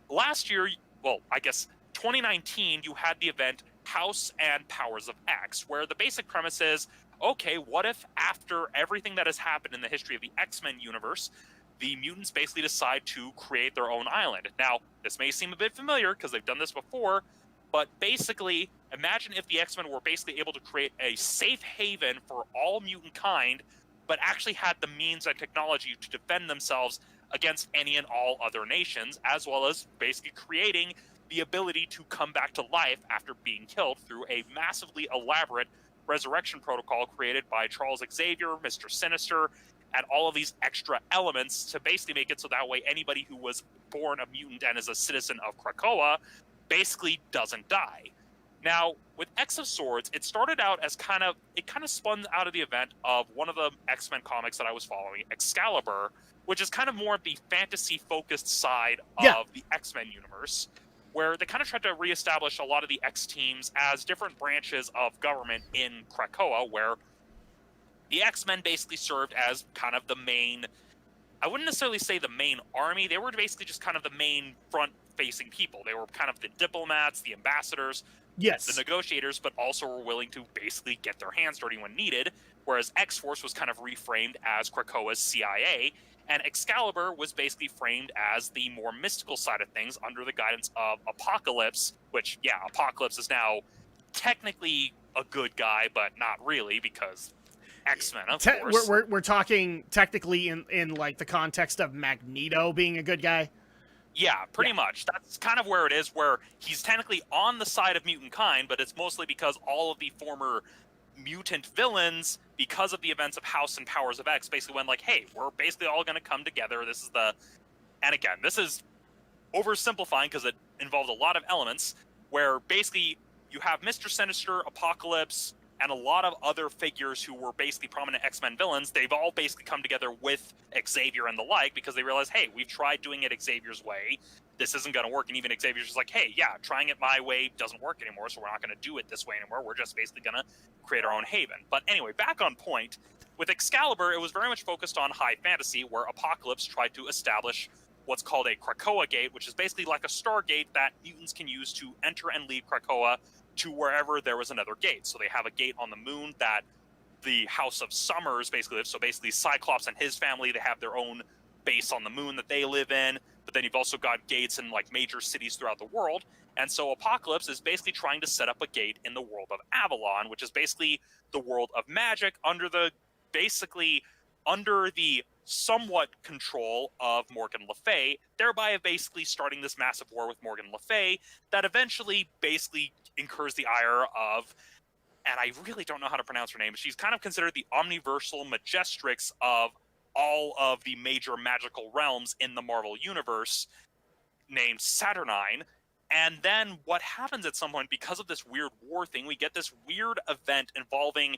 last year, well, I guess 2019, you had the event House and Powers of X, where the basic premise is, okay, what if after everything that has happened in the history of the X-Men universe, the mutants basically decide to create their own island? Now, this may seem a bit familiar because they've done this before, but basically, imagine if the X-Men were basically able to create a safe haven for all mutant kind, but actually had the means and technology to defend themselves against any and all other nations, as well as basically creating the ability to come back to life after being killed through a massively elaborate resurrection protocol created by Charles Xavier, Mr. Sinister, and all of these extra elements to basically make it so that way anybody who was born a mutant and is a citizen of Krakoa basically doesn't die. Now, with X of Swords, it started out as kind of spun out of the event of one of the X-Men comics that I was following, Excalibur, which is kind of more the fantasy-focused side of the X-Men universe, where they kind of tried to reestablish a lot of the X-teams as different branches of government in Krakoa, where the X-Men basically served as kind of the main, I wouldn't necessarily say the main army, they were basically just kind of the main front-facing people. They were kind of the diplomats, the ambassadors, the negotiators, but also were willing to basically get their hands dirty when needed, whereas X-Force was kind of reframed as Krakoa's CIA, and Excalibur was basically framed as the more mystical side of things under the guidance of Apocalypse, which, yeah, Apocalypse is now technically a good guy, but not really, because X-Men, of course. We're talking technically in like the context of Magneto being a good guy? Yeah, pretty much. That's kind of where it is, where he's technically on the side of mutant kind, but it's mostly because all of the former mutant villains, because of the events of House and Powers of X, basically went like, hey, we're basically all going to come together. And again, this is oversimplifying because it involved a lot of elements, where basically you have Mr. Sinister, Apocalypse, and a lot of other figures who were basically prominent X-Men villains. They've all basically come together with Xavier and the like because they realize, hey, we've tried doing it Xavier's way. This isn't going to work. And even Xavier's just like, hey, yeah, trying it my way doesn't work anymore, so we're not going to do it this way anymore. We're just basically going to create our own haven. But anyway, back on point. With Excalibur, it was very much focused on high fantasy, where Apocalypse tried to establish what's called a Krakoa gate, which is basically like a stargate that mutants can use to enter and leave Krakoa to wherever there was another gate. So they have a gate on the moon that the House of Summers basically lives. So basically Cyclops and his family, they have their own base on the moon that they live in. But then you've also got gates in like major cities throughout the world. And so Apocalypse is basically trying to set up a gate in the world of Avalon, which is basically the world of magic under the somewhat control of Morgan Le Fay, thereby basically starting this massive war with Morgan Le Fay that eventually basically incurs the ire of, and I really don't know how to pronounce her name, she's kind of considered the omniversal magistrix of all of the major magical realms in the Marvel Universe, named Saturnine. And then what happens at some point, because of this weird war thing, we get this weird event involving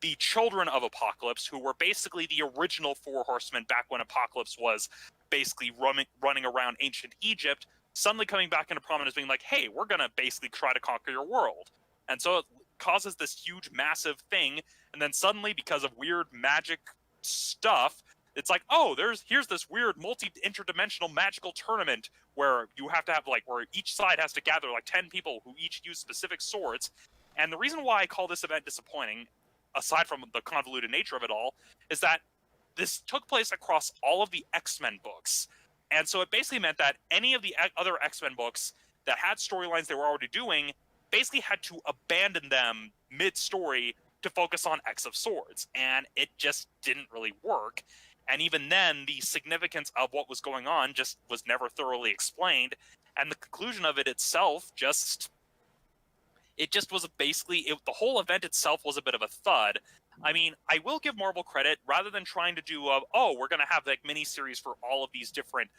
the children of Apocalypse, who were basically the original Four Horsemen back when Apocalypse was basically running around ancient Egypt, suddenly coming back into prominence being like, hey, we're going to basically try to conquer your world. And so it causes this huge, massive thing, and then suddenly, because of weird magic stuff, it's like, oh, here's this weird interdimensional magical tournament where you have to have, like, where each side has to gather, like, 10 people who each use specific swords. And the reason why I call this event disappointing, aside from the convoluted nature of it all, is that this took place across all of the X-Men books. And so it basically meant that any of the other X-Men books that had storylines they were already doing basically had to abandon them mid-story to focus on X of Swords. And it just didn't really work. And even then, the significance of what was going on just was never thoroughly explained. And the conclusion of it itself was basically, the whole event itself was a bit of a thud. I mean, I will give Marvel credit, rather than trying to do, we're going to have like mini-series for all of these different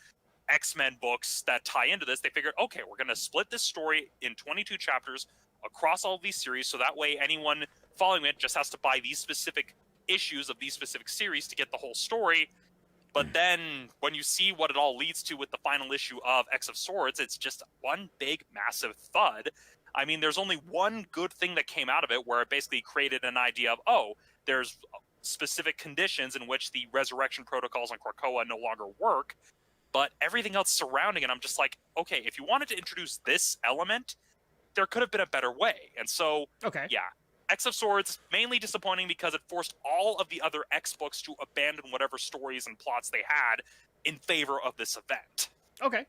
X-Men books that tie into this, they figured, okay, we're going to split this story in 22 chapters across all of these series, so that way anyone following it just has to buy these specific issues of these specific series to get the whole story. But then when you see what it all leads to with the final issue of X of Swords, it's just one big, massive thud. I mean, there's only one good thing that came out of it, where it basically created an idea of, there's specific conditions in which the resurrection protocols on Krakoa no longer work. But everything else surrounding it, I'm just like, okay, if you wanted to introduce this element, there could have been a better way. And so, yeah, X of Swords, mainly disappointing because it forced all of the other X books to abandon whatever stories and plots they had in favor of this event. Okay.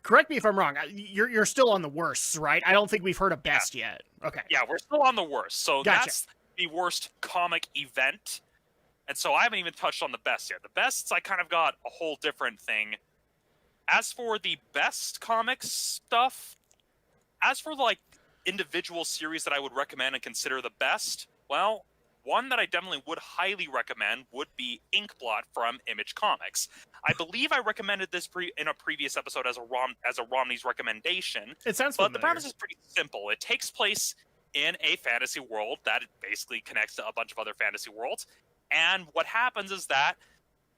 Correct me if I'm wrong. You're still on the worst, right? I don't think we've heard a best yet. Okay. Yeah, we're still on the worst. So Gotcha. That's the worst comic event. And so I haven't even touched on the best yet. The bests, I kind of got a whole different thing. As for the best comics stuff, as for like individual series that I would recommend and consider the best, well, one that I definitely would highly recommend would be Inkblot from Image Comics. I believe I recommended this in a previous episode as a Romney's recommendation. It sounds familiar. But the premise is pretty simple. It takes place in a fantasy world that basically connects to a bunch of other fantasy worlds. And what happens is that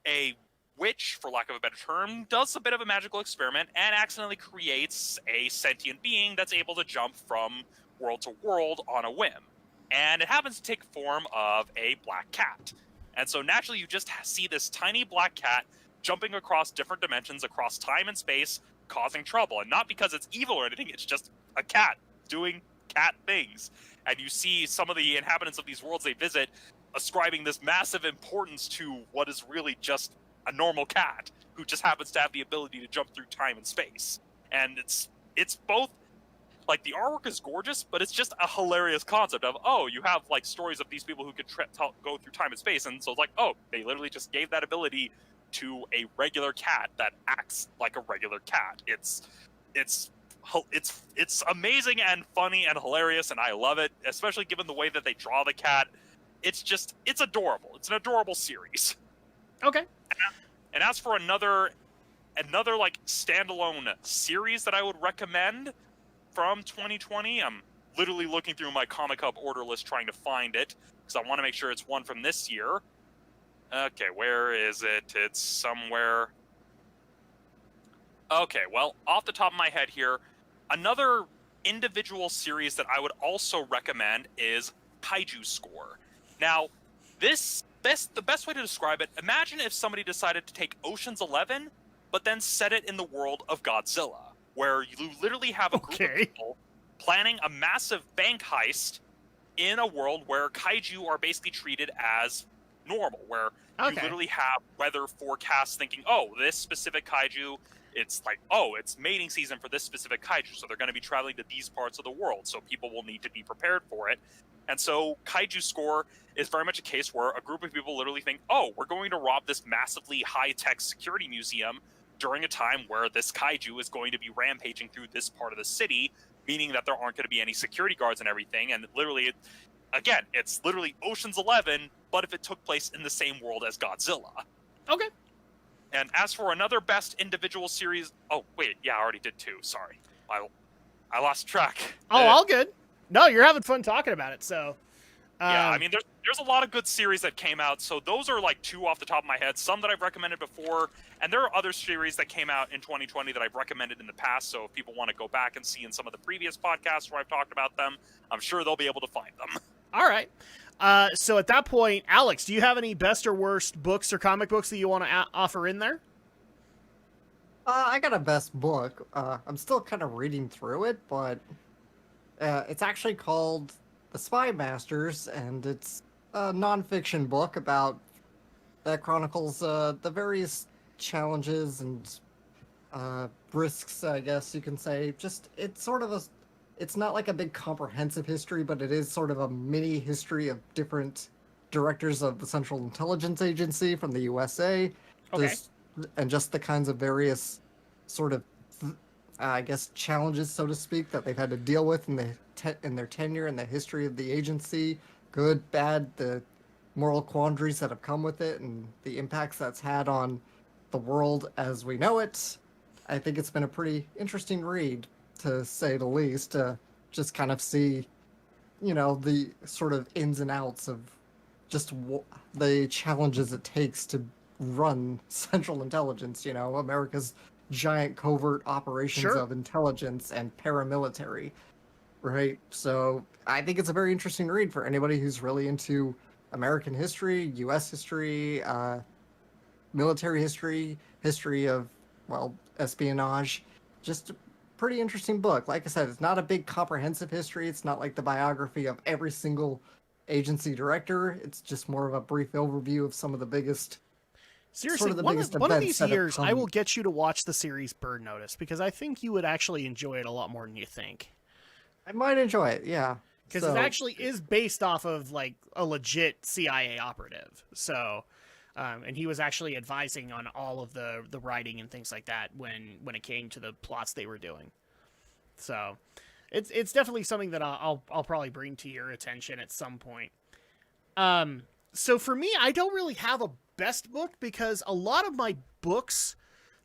a witch, for lack of a better term, does a bit of a magical experiment and accidentally creates a sentient being that's able to jump from world to world on a whim. And it happens to take form of a black cat. And so naturally you just see this tiny black cat jumping across different dimensions, across time and space, causing trouble. And not because it's evil or anything, it's just a cat doing cat things. And you see some of the inhabitants of these worlds they visit ascribing this massive importance to what is really just a normal cat who just happens to have the ability to jump through time and space. And it's both, like, the artwork is gorgeous, but it's just a hilarious concept of, you have like stories of these people who could go through time and space, and so it's like, they literally just gave that ability to a regular cat that acts like a regular cat. It's amazing and funny and hilarious, and I love it, especially given the way that they draw the cat. It's adorable. It's an adorable series. Okay. And as for another another like standalone series that I would recommend from 2020. I'm literally looking through my Comic Hub order list trying to find it because I want to make sure it's one from this year. Okay, where is it? It's somewhere. Okay, well, off the top of my head here, another individual series that I would also recommend is Kaiju Score. Now, the best way to describe it, imagine if somebody decided to take Ocean's 11, but then set it in the world of Godzilla, where you literally have a group of people planning a massive bank heist in a world where kaiju are basically treated as normal, where you literally have weather forecasts thinking, oh, this specific kaiju, it's like, oh, it's mating season for this specific kaiju, so they're going to be traveling to these parts of the world, so people will need to be prepared for it. And so Kaiju Score is very much a case where a group of people literally think, oh, we're going to rob this massively high-tech security museum during a time where this kaiju is going to be rampaging through this part of the city, meaning that there aren't going to be any security guards and everything. And literally, again, it's literally Ocean's 11, but if it took place in the same world as Godzilla. Okay. And as for another best individual series... Oh, wait, yeah, I already did two. Sorry. I lost track. Oh, all good. No, you're having fun talking about it, so... yeah, I mean, there's a lot of good series that came out, so those are like two off the top of my head. Some that I've recommended before, and there are other series that came out in 2020 that I've recommended in the past, so if people want to go back and see in some of the previous podcasts where I've talked about them, I'm sure they'll be able to find them. All right. So at that point, Alex, do you have any best or worst books or comic books that you want to offer in there? I got a best book. I'm still kind of reading through it, but it's actually called The Spy Masters, and it's a nonfiction book about that chronicles the various challenges and risks, I guess you can say. Just it's sort of it's not like a big comprehensive history, but it is sort of a mini history of different directors of the Central Intelligence Agency from the USA. Okay. And just the kinds of various sort of, I guess, challenges, so to speak, that they've had to deal with in their tenure and the history of the agency. Good, bad, the moral quandaries that have come with it, and the impacts that's had on the world as we know it. I think it's been a pretty interesting read, to say the least, to just kind of see, the sort of ins and outs of just the challenges it takes to run Central Intelligence, America's giant covert operations of intelligence and paramilitary, right? So I think it's a very interesting read for anybody who's really into American history, U.S. history, military history of, espionage. Just a pretty interesting book. Like I said, it's not a big comprehensive history. It's not like the biography of every single agency director. It's just more of a brief overview of some of the biggest... Seriously, one of these years, I will get you to watch the series Bird Notice, because I think you would actually enjoy it a lot more than you think. I might enjoy it, yeah. Because it actually is based off of, like, a legit CIA operative. So, and he was actually advising on all of the writing and things like that when it came to the plots they were doing. So, it's definitely something that I'll probably bring to your attention at some point. So for me, I don't really have a best book, because a lot of my books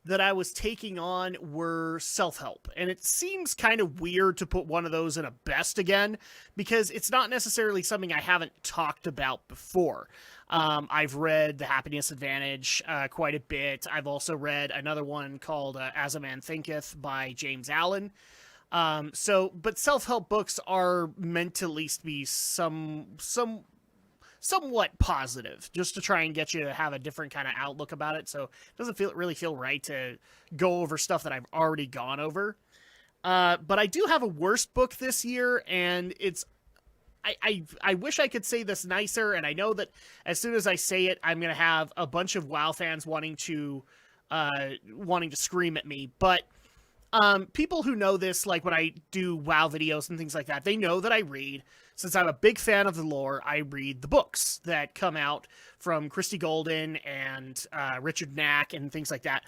that I was taking on were self-help, and it seems kind of weird to put one of those in a best again, because it's not necessarily something I haven't talked about before. I've read The Happiness Advantage quite a bit. I've also read another one called As a Man Thinketh by James Allen. But self-help books are meant to at least be somewhat positive, just to try and get you to have a different kind of outlook about it. So it doesn't really feel right to go over stuff that I've already gone over. But I do have a worst book this year, and I wish I could say this nicer, and I know that as soon as I say it, I'm going to have a bunch of WoW fans wanting to scream at me. But people who know this, like when I do WoW videos and things like that, they know that I read. Since I'm a big fan of the lore, I read the books that come out from Christy Golden and Richard Knack and things like that.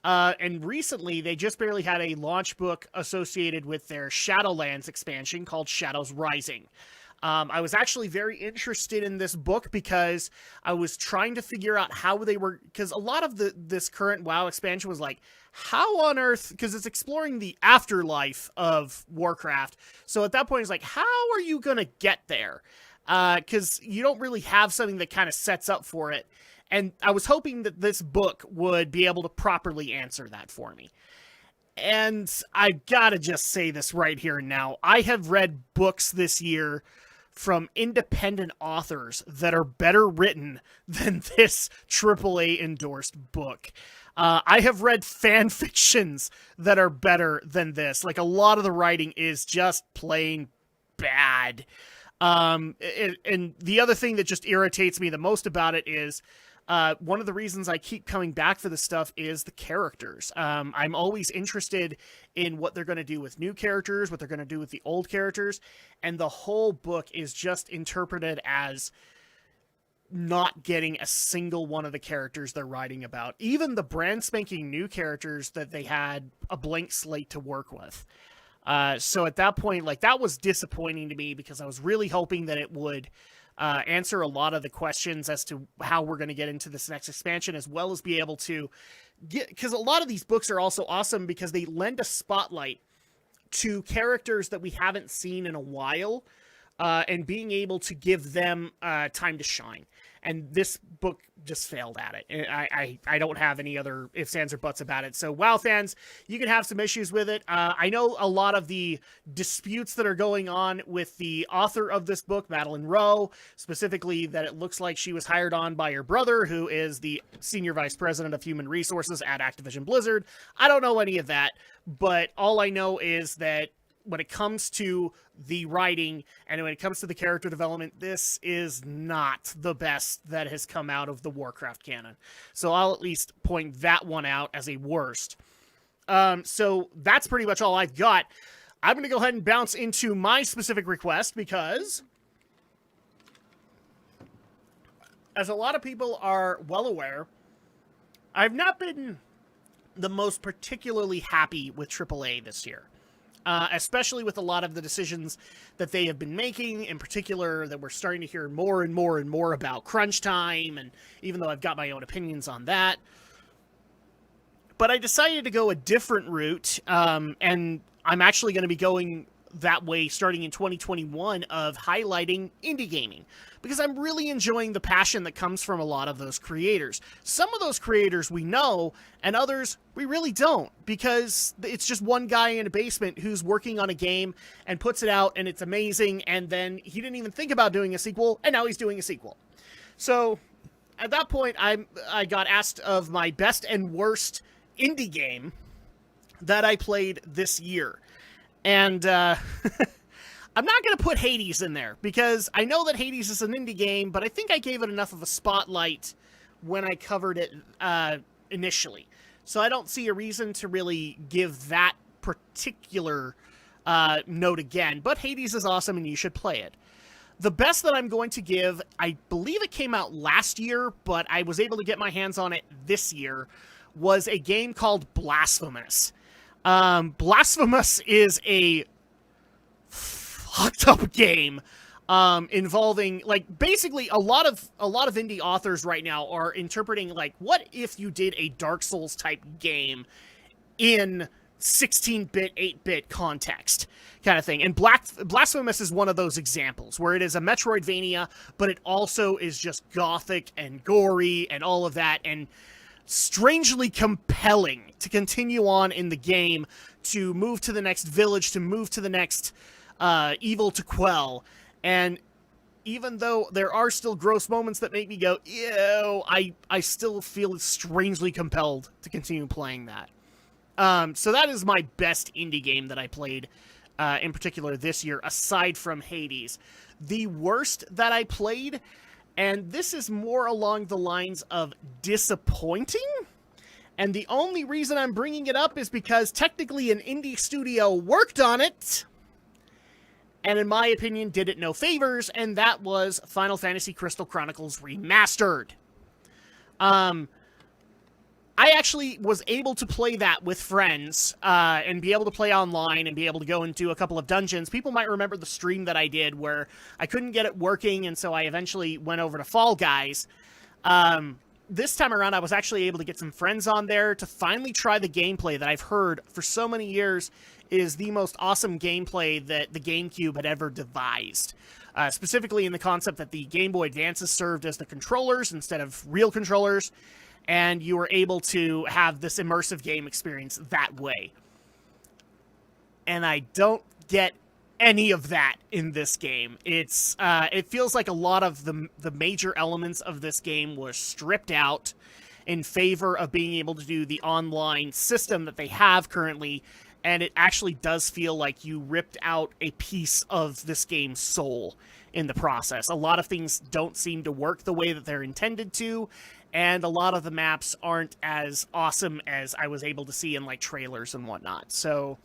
And recently, they just barely had a launch book associated with their Shadowlands expansion called Shadows Rising. I was actually very interested in this book because I was trying to figure out how they were, because a lot of this current WoW expansion was like, how on earth, because it's exploring the afterlife of Warcraft. So at that point, it's like, how are you going to get there? Because you don't really have something that kind of sets up for it. And I was hoping that this book would be able to properly answer that for me. And I gotta just say this right here and now. I have read books this year from independent authors that are better written than this AAA endorsed book. I have read fan fictions that are better than this. Like, a lot of the writing is just plain bad. And the other thing that just irritates me the most about it is one of the reasons I keep coming back for this stuff is the characters. I'm always interested in what they're going to do with new characters, what they're going to do with the old characters, and the whole book is just interpreted as not getting a single one of the characters they're writing about. Even the brand spanking new characters that they had a blank slate to work with. So at that point, like, that was disappointing to me because I was really hoping that it would answer a lot of the questions as to how we're going to get into this next expansion, as well as be able to get, because a lot of these books are also awesome because they lend a spotlight to characters that we haven't seen in a while, and being able to give them time to shine. And this book just failed at it. I don't have any other ifs, ands, or buts about it. So, WoW fans, you can have some issues with it. I know a lot of the disputes that are going on with the author of this book, Madeline Rowe, specifically that it looks like she was hired on by her brother, who is the Senior Vice President of Human Resources at Activision Blizzard. I don't know any of that, but all I know is that when it comes to the writing and when it comes to the character development, this is not the best that has come out of the Warcraft canon. So I'll at least point that one out as a worst. So that's pretty much all I've got. I'm going to go ahead and bounce into my specific request because, as a lot of people are well aware, I've not been the most particularly happy with AAA this year. Especially with a lot of the decisions that they have been making, in particular that we're starting to hear more and more and more about crunch time, and even though I've got my own opinions on that. But I decided to go a different route, and I'm actually going to be going that way starting in 2021 of highlighting indie gaming, because I'm really enjoying the passion that comes from a lot of those creators. Some of those creators we know, and others we really don't, because it's just one guy in a basement who's working on a game and puts it out and it's amazing, and then he didn't even think about doing a sequel, and now he's doing a sequel. So at that point, I got asked of my best and worst indie game that I played this year. And I'm not going to put Hades in there, because I know that Hades is an indie game, but I think I gave it enough of a spotlight when I covered it initially. So I don't see a reason to really give that particular note again. But Hades is awesome, and you should play it. The best that I'm going to give, I believe it came out last year, but I was able to get my hands on it this year, was a game called Blasphemous. Blasphemous is a fucked up game involving, like, basically a lot of indie authors right now are interpreting, like, what if you did a Dark Souls type game in 16-bit, 8-bit context kind of thing. And Blasphemous is one of those examples where it is a Metroidvania, but it also is just gothic and gory and all of that, and strangely compelling to continue on in the game, to move to the next village, to move to the next evil to quell. And even though there are still gross moments that make me go, ew, I still feel strangely compelled to continue playing that. So that is my best indie game that I played in particular this year, aside from Hades. The worst that I played, and this is more along the lines of disappointing, and the only reason I'm bringing it up is because technically an indie studio worked on it, and in my opinion did it no favors, and that was Final Fantasy Crystal Chronicles Remastered. I I actually was able to play that with friends and be able to play online and be able to go and do a couple of dungeons. People might remember the stream that I did where I couldn't get it working, and so I eventually went over to Fall Guys. This time around, I was actually able to get some friends on there to finally try the gameplay that I've heard for so many years is the most awesome gameplay that the GameCube had ever devised. Specifically in the concept that the Game Boy Advances served as the controllers instead of real controllers, and you were able to have this immersive game experience that way. And I don't get any of that in this game. It feels like a lot of the major elements of this game was stripped out in favor of being able to do the online system that they have currently, and it actually does feel like you ripped out a piece of this game's soul in the process. A lot of things don't seem to work the way that they're intended to, and a lot of the maps aren't as awesome as I was able to see in like trailers and whatnot. So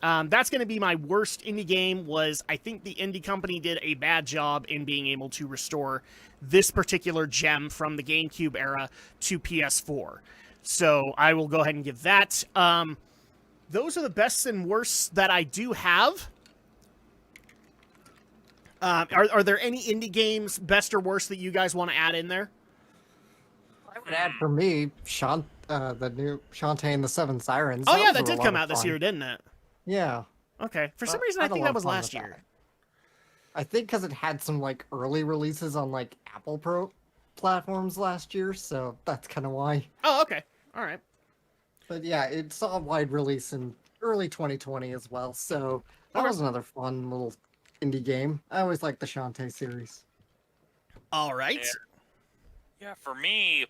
that's going to be my worst indie game. I think the indie company did a bad job in being able to restore this particular gem from the GameCube era to PS4. So I will go ahead and give that. Those are the best and worst that I do have. Are there any indie games, best or worst, that you guys want to add in there? I would add for me, the new Shantae and the Seven Sirens. Oh yeah, that did come out this year, didn't it? Yeah. Okay. For some reason, I think that was last year. I think because it had some like early releases on like Apple Pro platforms last year, so that's kind of why. Oh, okay. All right. But yeah, it saw a wide release in early 2020 as well, so that was another fun little indie game. I always like the Shantae series. All right. Yeah, for me,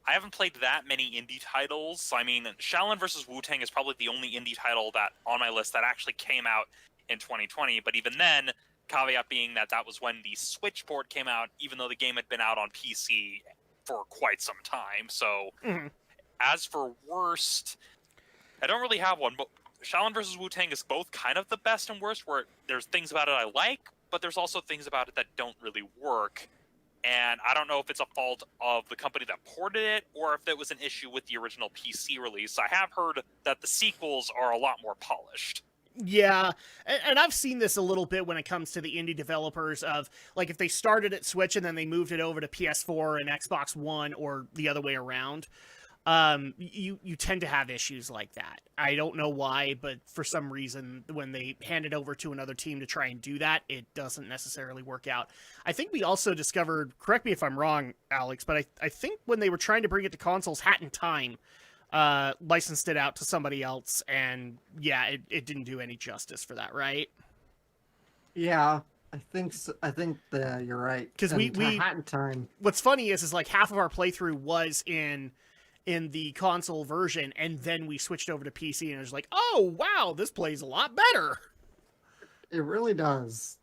I haven't played that many indie titles. I mean, Shaolin vs. Wu-Tang is probably the only indie title that on my list that actually came out in 2020. But even then, caveat being that was when the Switch port came out, even though the game had been out on PC for quite some time. So, as for worst, I don't really have one. But Shaolin vs. Wu-Tang is both kind of the best and worst, where there's things about it I like, but there's also things about it that don't really work. And I don't know if it's a fault of the company that ported it or if it was an issue with the original PC release. I have heard that the sequels are a lot more polished. Yeah, and I've seen this a little bit when it comes to the indie developers of, like, if they started at Switch and then they moved it over to PS4 and Xbox One or the other way around, you tend to have issues like that. I don't know why, but for some reason, when they hand it over to another team to try and do that, it doesn't necessarily work out. I think we also discovered, correct me if I'm wrong, Alex, but I think when they were trying to bring it to consoles, Hat in Time licensed it out to somebody else, and yeah, it didn't do any justice for that, right? Yeah, I think so. I think you're right. Because we Hat in Time. What's funny is like half of our playthrough was in the console version, and then we switched over to PC, and it was like, oh, wow, this plays a lot better. It really does.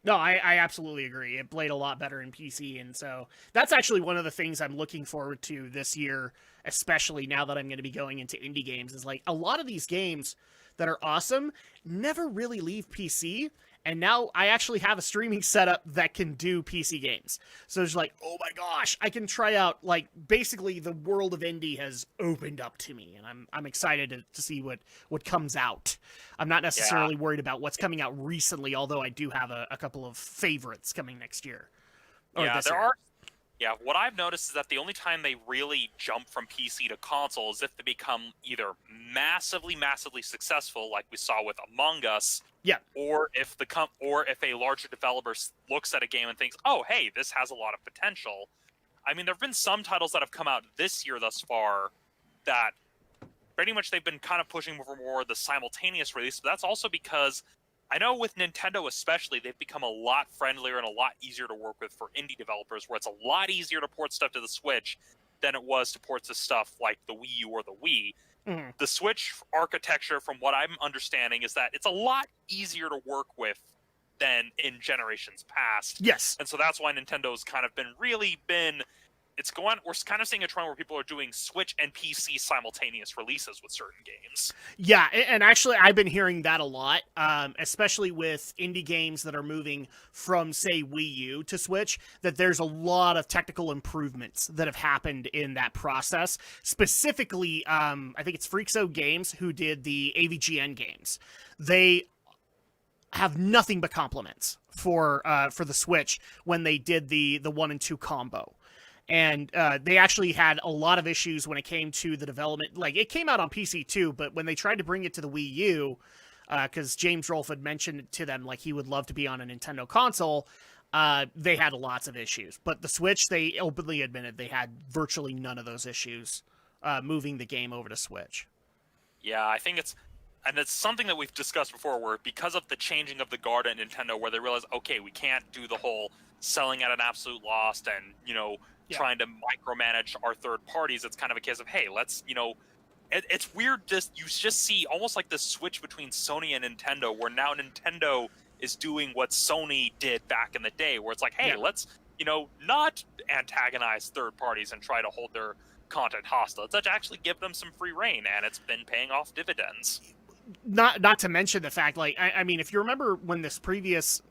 No, I absolutely agree. It played a lot better in PC, and so that's actually one of the things I'm looking forward to this year, especially now that I'm going to be going into indie games, is like a lot of these games that are awesome never really leave PC, and now I actually have a streaming setup that can do PC games. So it's like, oh my gosh, I can try out, like, basically the world of indie has opened up to me, and I'm excited to see what comes out. I'm not necessarily worried about what's coming out recently, although I do have a couple of favorites coming next year. Yeah, what I've noticed is that the only time they really jump from PC to console is if they become either massively, massively successful, like we saw with Among Us, or if a larger developer looks at a game and thinks, "Oh, hey, this has a lot of potential." I mean, there have been some titles that have come out this year thus far that pretty much they've been kind of pushing for more the simultaneous release, but that's also because I know with Nintendo especially, they've become a lot friendlier and a lot easier to work with for indie developers, where it's a lot easier to port stuff to the Switch than it was to port to stuff like the Wii U or the Wii. Mm-hmm. The Switch architecture, from what I'm understanding, is that it's a lot easier to work with than in generations past. Yes. And so that's why Nintendo's kind of really been we're kind of seeing a trend where people are doing Switch and PC simultaneous releases with certain games. Yeah, and actually I've been hearing that a lot, especially with indie games that are moving from, say, Wii U to Switch, that there's a lot of technical improvements that have happened in that process. Specifically, I think it's Freakso Games who did the AVGN games. They have nothing but compliments for the Switch when they did the 1 and 2 combo. And they actually had a lot of issues when it came to the development. Like, it came out on PC too, but when they tried to bring it to the Wii U, because James Rolfe had mentioned to them, like, he would love to be on a Nintendo console, they had lots of issues. But the Switch, they openly admitted they had virtually none of those issues moving the game over to Switch. Yeah, I think it's something that we've discussed before, where because of the changing of the guard at Nintendo, where they realize, okay, we can't do the whole selling at an absolute loss and, trying to micromanage our third parties. It's kind of a case of, hey, let's, it's weird. You just see almost like this switch between Sony and Nintendo, where now Nintendo is doing what Sony did back in the day, where it's like, hey, let's, not antagonize third parties and try to hold their content hostile. Let's actually give them some free reign, and it's been paying off dividends. Not to mention the fact, like, I mean, if you remember when this previous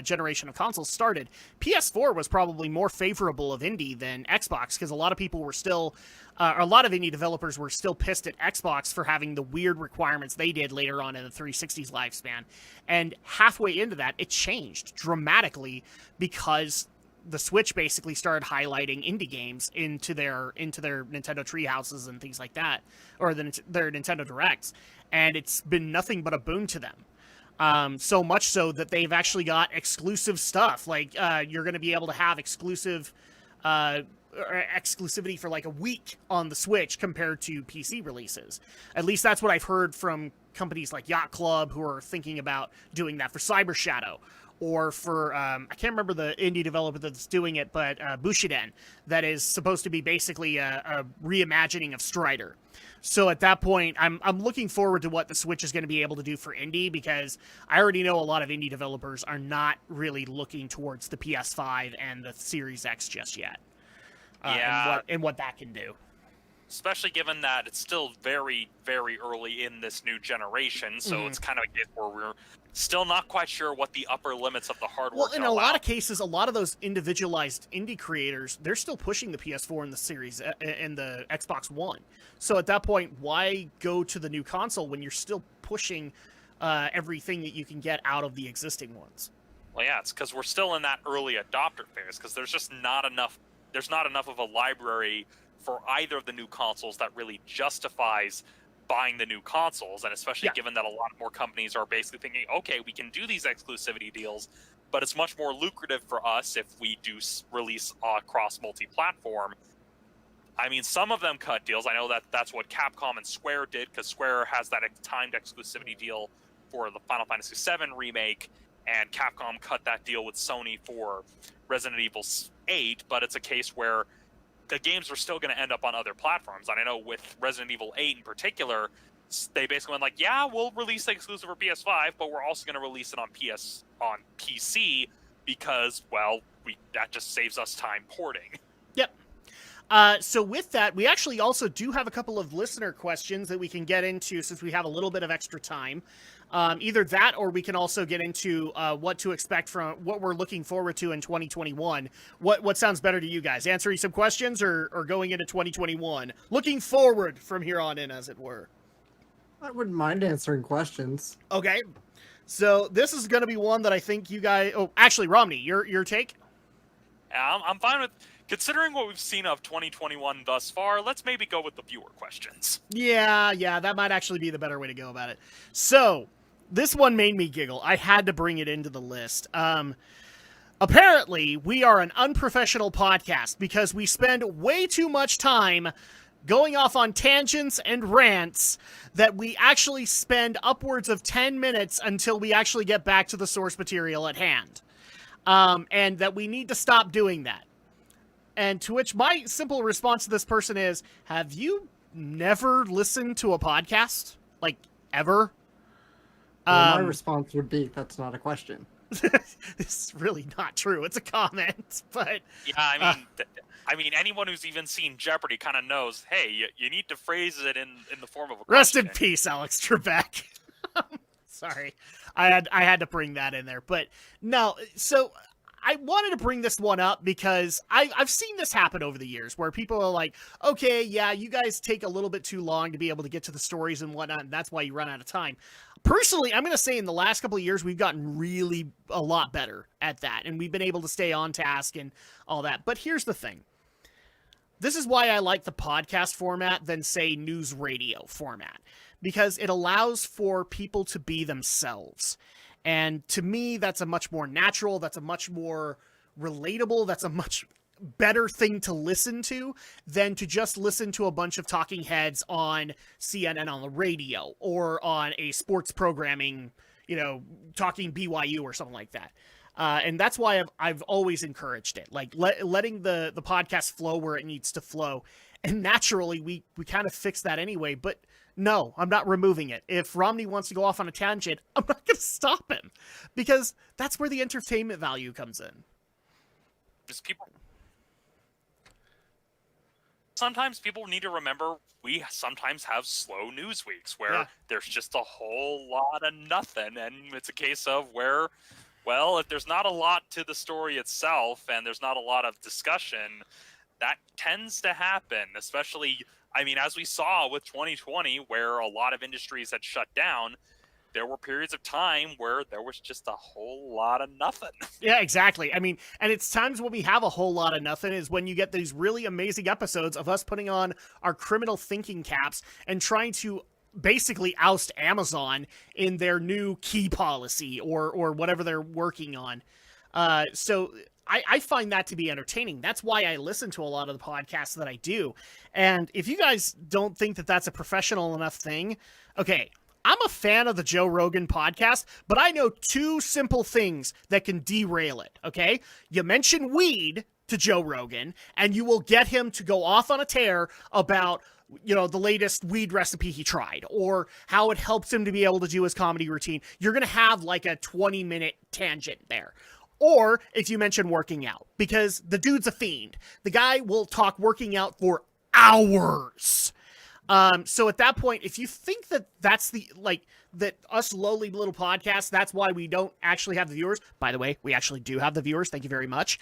generation of consoles started, PS4 was probably more favorable of indie than Xbox, because a lot of people were still, a lot of indie developers were still pissed at Xbox for having the weird requirements they did later on in the 360's lifespan. And halfway into that, it changed dramatically because the Switch basically started highlighting indie games into their Nintendo Treehouses and things like that, or their Nintendo Directs, and it's been nothing but a boon to them. So much so that they've actually got exclusive stuff. Like, you're going to be able to have exclusivity for like a week on the Switch compared to PC releases. At least that's what I've heard from companies like Yacht Club, who are thinking about doing that for Cyber Shadow. Or for, I can't remember the indie developer that's doing it, but Bushiden, that is supposed to be basically a reimagining of Strider. So at that point, I'm looking forward to what the Switch is going to be able to do for indie, because I already know a lot of indie developers are not really looking towards the PS5 and the Series X just yet. And what that can do. Especially given that it's still very, very early in this new generation, so it's kind of a case where we're still not quite sure what the upper limits of the hardware. Well, in a lot of cases, a lot of those individualized indie creators, they're still pushing the PS4 and the Series and the Xbox One. So at that point, why go to the new console when you're still pushing everything that you can get out of the existing ones? Well, yeah, it's because we're still in that early adopter phase, because there's just not enough. There's not enough of a library for either of the new consoles that really justifies buying the new consoles, and especially given that a lot more companies are basically thinking, okay, we can do these exclusivity deals, but it's much more lucrative for us if we do release across multi-platform. I mean, some of them cut deals. I know that that's what Capcom and Square did, because Square has that timed exclusivity deal for the Final Fantasy VII remake, and Capcom cut that deal with Sony for Resident Evil 8, but it's a case where the games are still going to end up on other platforms. And I know with Resident Evil 8 in particular, they basically went like, yeah, we'll release the exclusive for PS5, but we're also going to release it on PC because, well, that just saves us time porting. Yep. So with that, we actually also do have a couple of listener questions that we can get into since we have a little bit of extra time. Either that, or we can also get into what to expect from what we're looking forward to in 2021. What sounds better to you guys? Answering some questions or going into 2021? Looking forward from here on in, as it were. I wouldn't mind answering questions. Okay. So this is going to be one that I think you guys... Oh, actually, Romney, your take? I'm fine with... Considering what we've seen of 2021 thus far, let's maybe go with the viewer questions. Yeah, that might actually be the better way to go about it. So, this one made me giggle. I had to bring it into the list. Apparently, we are an unprofessional podcast because we spend way too much time going off on tangents and rants that we actually spend upwards of 10 minutes until we actually get back to the source material at hand. And that we need to stop doing that. And to which my simple response to this person is, have you never listened to a podcast? Like, ever? Well, my response would be, that's not a question. This is really not true. It's a comment, but... Yeah, I mean, I mean, anyone who's even seen Jeopardy kind of knows, hey, you need to phrase it in the form of a Rest question. in peace, Alex Trebek. Sorry, I had to bring that in there, but no. So I wanted to bring this one up because I've seen this happen over the years where people are like, okay, yeah, you guys take a little bit too long to be able to get to the stories and whatnot, and that's why you run out of time. Personally, I'm going to say in the last couple of years, we've gotten really a lot better at that, and we've been able to stay on task and all that. But here's the thing. This is why I like the podcast format than, say, news radio format, because it allows for people to be themselves. And to me, that's a much more natural, that's a much more relatable, that's a much better thing to listen to than to just listen to a bunch of talking heads on CNN on the radio or on a sports programming, talking BYU or something like that. And that's why I've always encouraged it, like letting the podcast flow where it needs to flow. And naturally, we kind of fix that anyway, but no, I'm not removing it. If Romney wants to go off on a tangent, I'm not going to stop him because that's where the entertainment value comes in. Just sometimes people need to remember we sometimes have slow news weeks where there's just a whole lot of nothing, and it's a case of where, well, if there's not a lot to the story itself and there's not a lot of discussion, that tends to happen, especially, I mean, as we saw with 2020, where a lot of industries had shut down, there were periods of time where there was just a whole lot of nothing. Yeah, exactly. I mean, and it's times when we have a whole lot of nothing is when you get these really amazing episodes of us putting on our criminal thinking caps and trying to basically oust Amazon in their new key policy or whatever they're working on. So I find that to be entertaining. That's why I listen to a lot of the podcasts that I do. And if you guys don't think that that's a professional enough thing, okay, I'm a fan of the Joe Rogan podcast, but I know two simple things that can derail it, okay? You mention weed to Joe Rogan, and you will get him to go off on a tear about, the latest weed recipe he tried, or how it helps him to be able to do his comedy routine. You're going to have like a 20-minute tangent there. Or if you mention working out, because the dude's a fiend. The guy will talk working out for hours. So at that point, if you think that that's that us lowly little podcasts, that's why we don't actually have the viewers. By the way, we actually do have the viewers. Thank you very much.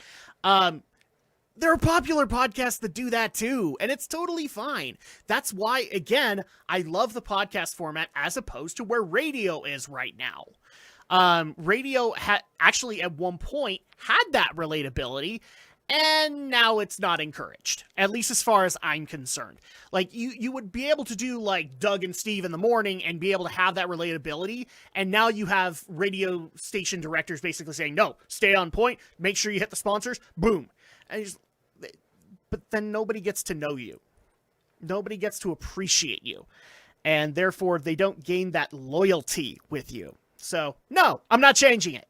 There are popular podcasts that do that too, and it's totally fine. That's why, again, I love the podcast format as opposed to where radio is right now. Radio actually at one point had that relatability, and now it's not encouraged, at least as far as I'm concerned. Like, you would be able to do, like, Doug and Steve in the morning and be able to have that relatability, and now you have radio station directors basically saying, no, stay on point, make sure you hit the sponsors, boom. But then nobody gets to know you. Nobody gets to appreciate you. And therefore, they don't gain that loyalty with you. So, no, I'm not changing it.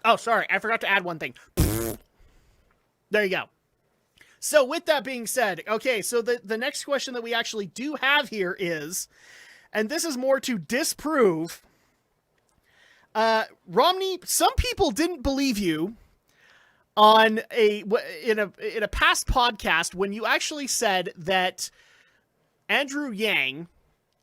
Oh, sorry, I forgot to add one thing. There you go. So with that being said, okay, so the next question that we actually do have here is, and this is more to disprove, Romney, some people didn't believe you in a past podcast when you actually said that Andrew Yang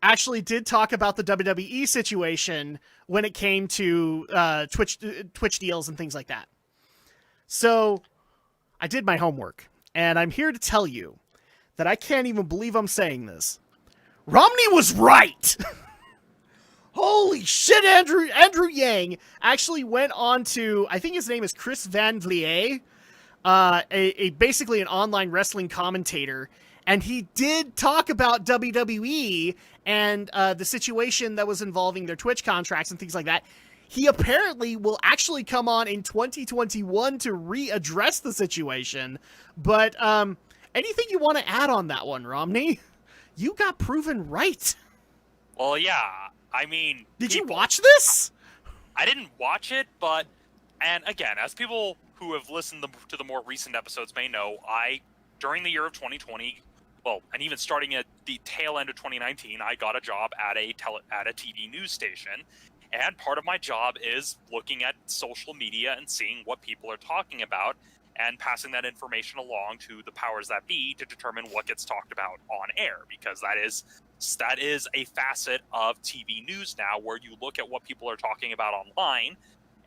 actually did talk about the WWE situation when it came to Twitch deals and things like that. So I did my homework, and I'm here to tell you that I can't even believe I'm saying this. Romney was right! Holy shit, Andrew Yang actually went on to, I think his name is Chris Van Vliet, basically an online wrestling commentator, and he did talk about WWE and the situation that was involving their Twitch contracts and things like that. He apparently will actually come on in 2021 to readdress the situation. But anything you want to add on that one, Romney? You got proven right. Well, yeah. I mean... Did you watch this? I didn't watch it, but... And again, as people who have listened to the more recent episodes may know, during the year of 2020... Well, and even starting at the tail end of 2019, I got a job at a TV news station. And part of my job is looking at social media and seeing what people are talking about and passing that information along to the powers that be to determine what gets talked about on air, because that is a facet of TV news now, where you look at what people are talking about online.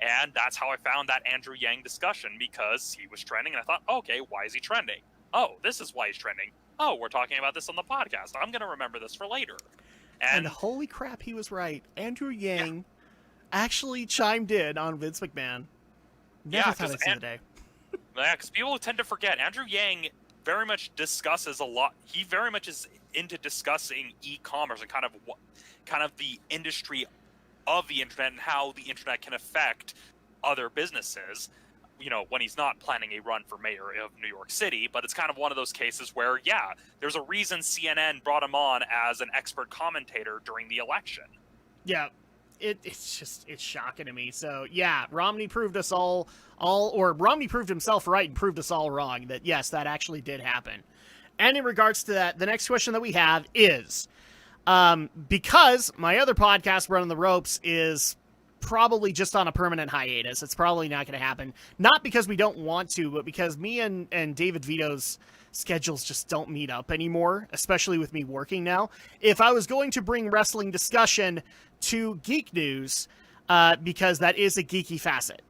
And that's how I found that Andrew Yang discussion, because he was trending and I thought, okay, why is he trending? Oh, this is why he's trending. Oh, we're talking about this on the podcast. I'm going to remember this for later. And holy crap, he was right. Andrew Yang actually chimed in on Vince McMahon. Never thought I'd see the day. Yeah, because people tend to forget. Andrew Yang very much discusses a lot. He very much is into discussing e-commerce and kind of the industry of the internet and how the internet can affect other businesses. You know, when he's not planning a run for mayor of New York City, but it's kind of one of those cases where, there's a reason CNN brought him on as an expert commentator during the election. Yeah, it's shocking to me. So Romney proved us Romney proved himself right and proved us all wrong that yes, that actually did happen. And in regards to that, the next question that we have is, because my other podcast, Running the Ropes, is probably just on a permanent hiatus. It's probably not going to happen. Not because we don't want to, but because me and David Vito's schedules just don't meet up anymore, especially with me working now. If I was going to bring wrestling discussion to Geek News, because that is a geeky facet.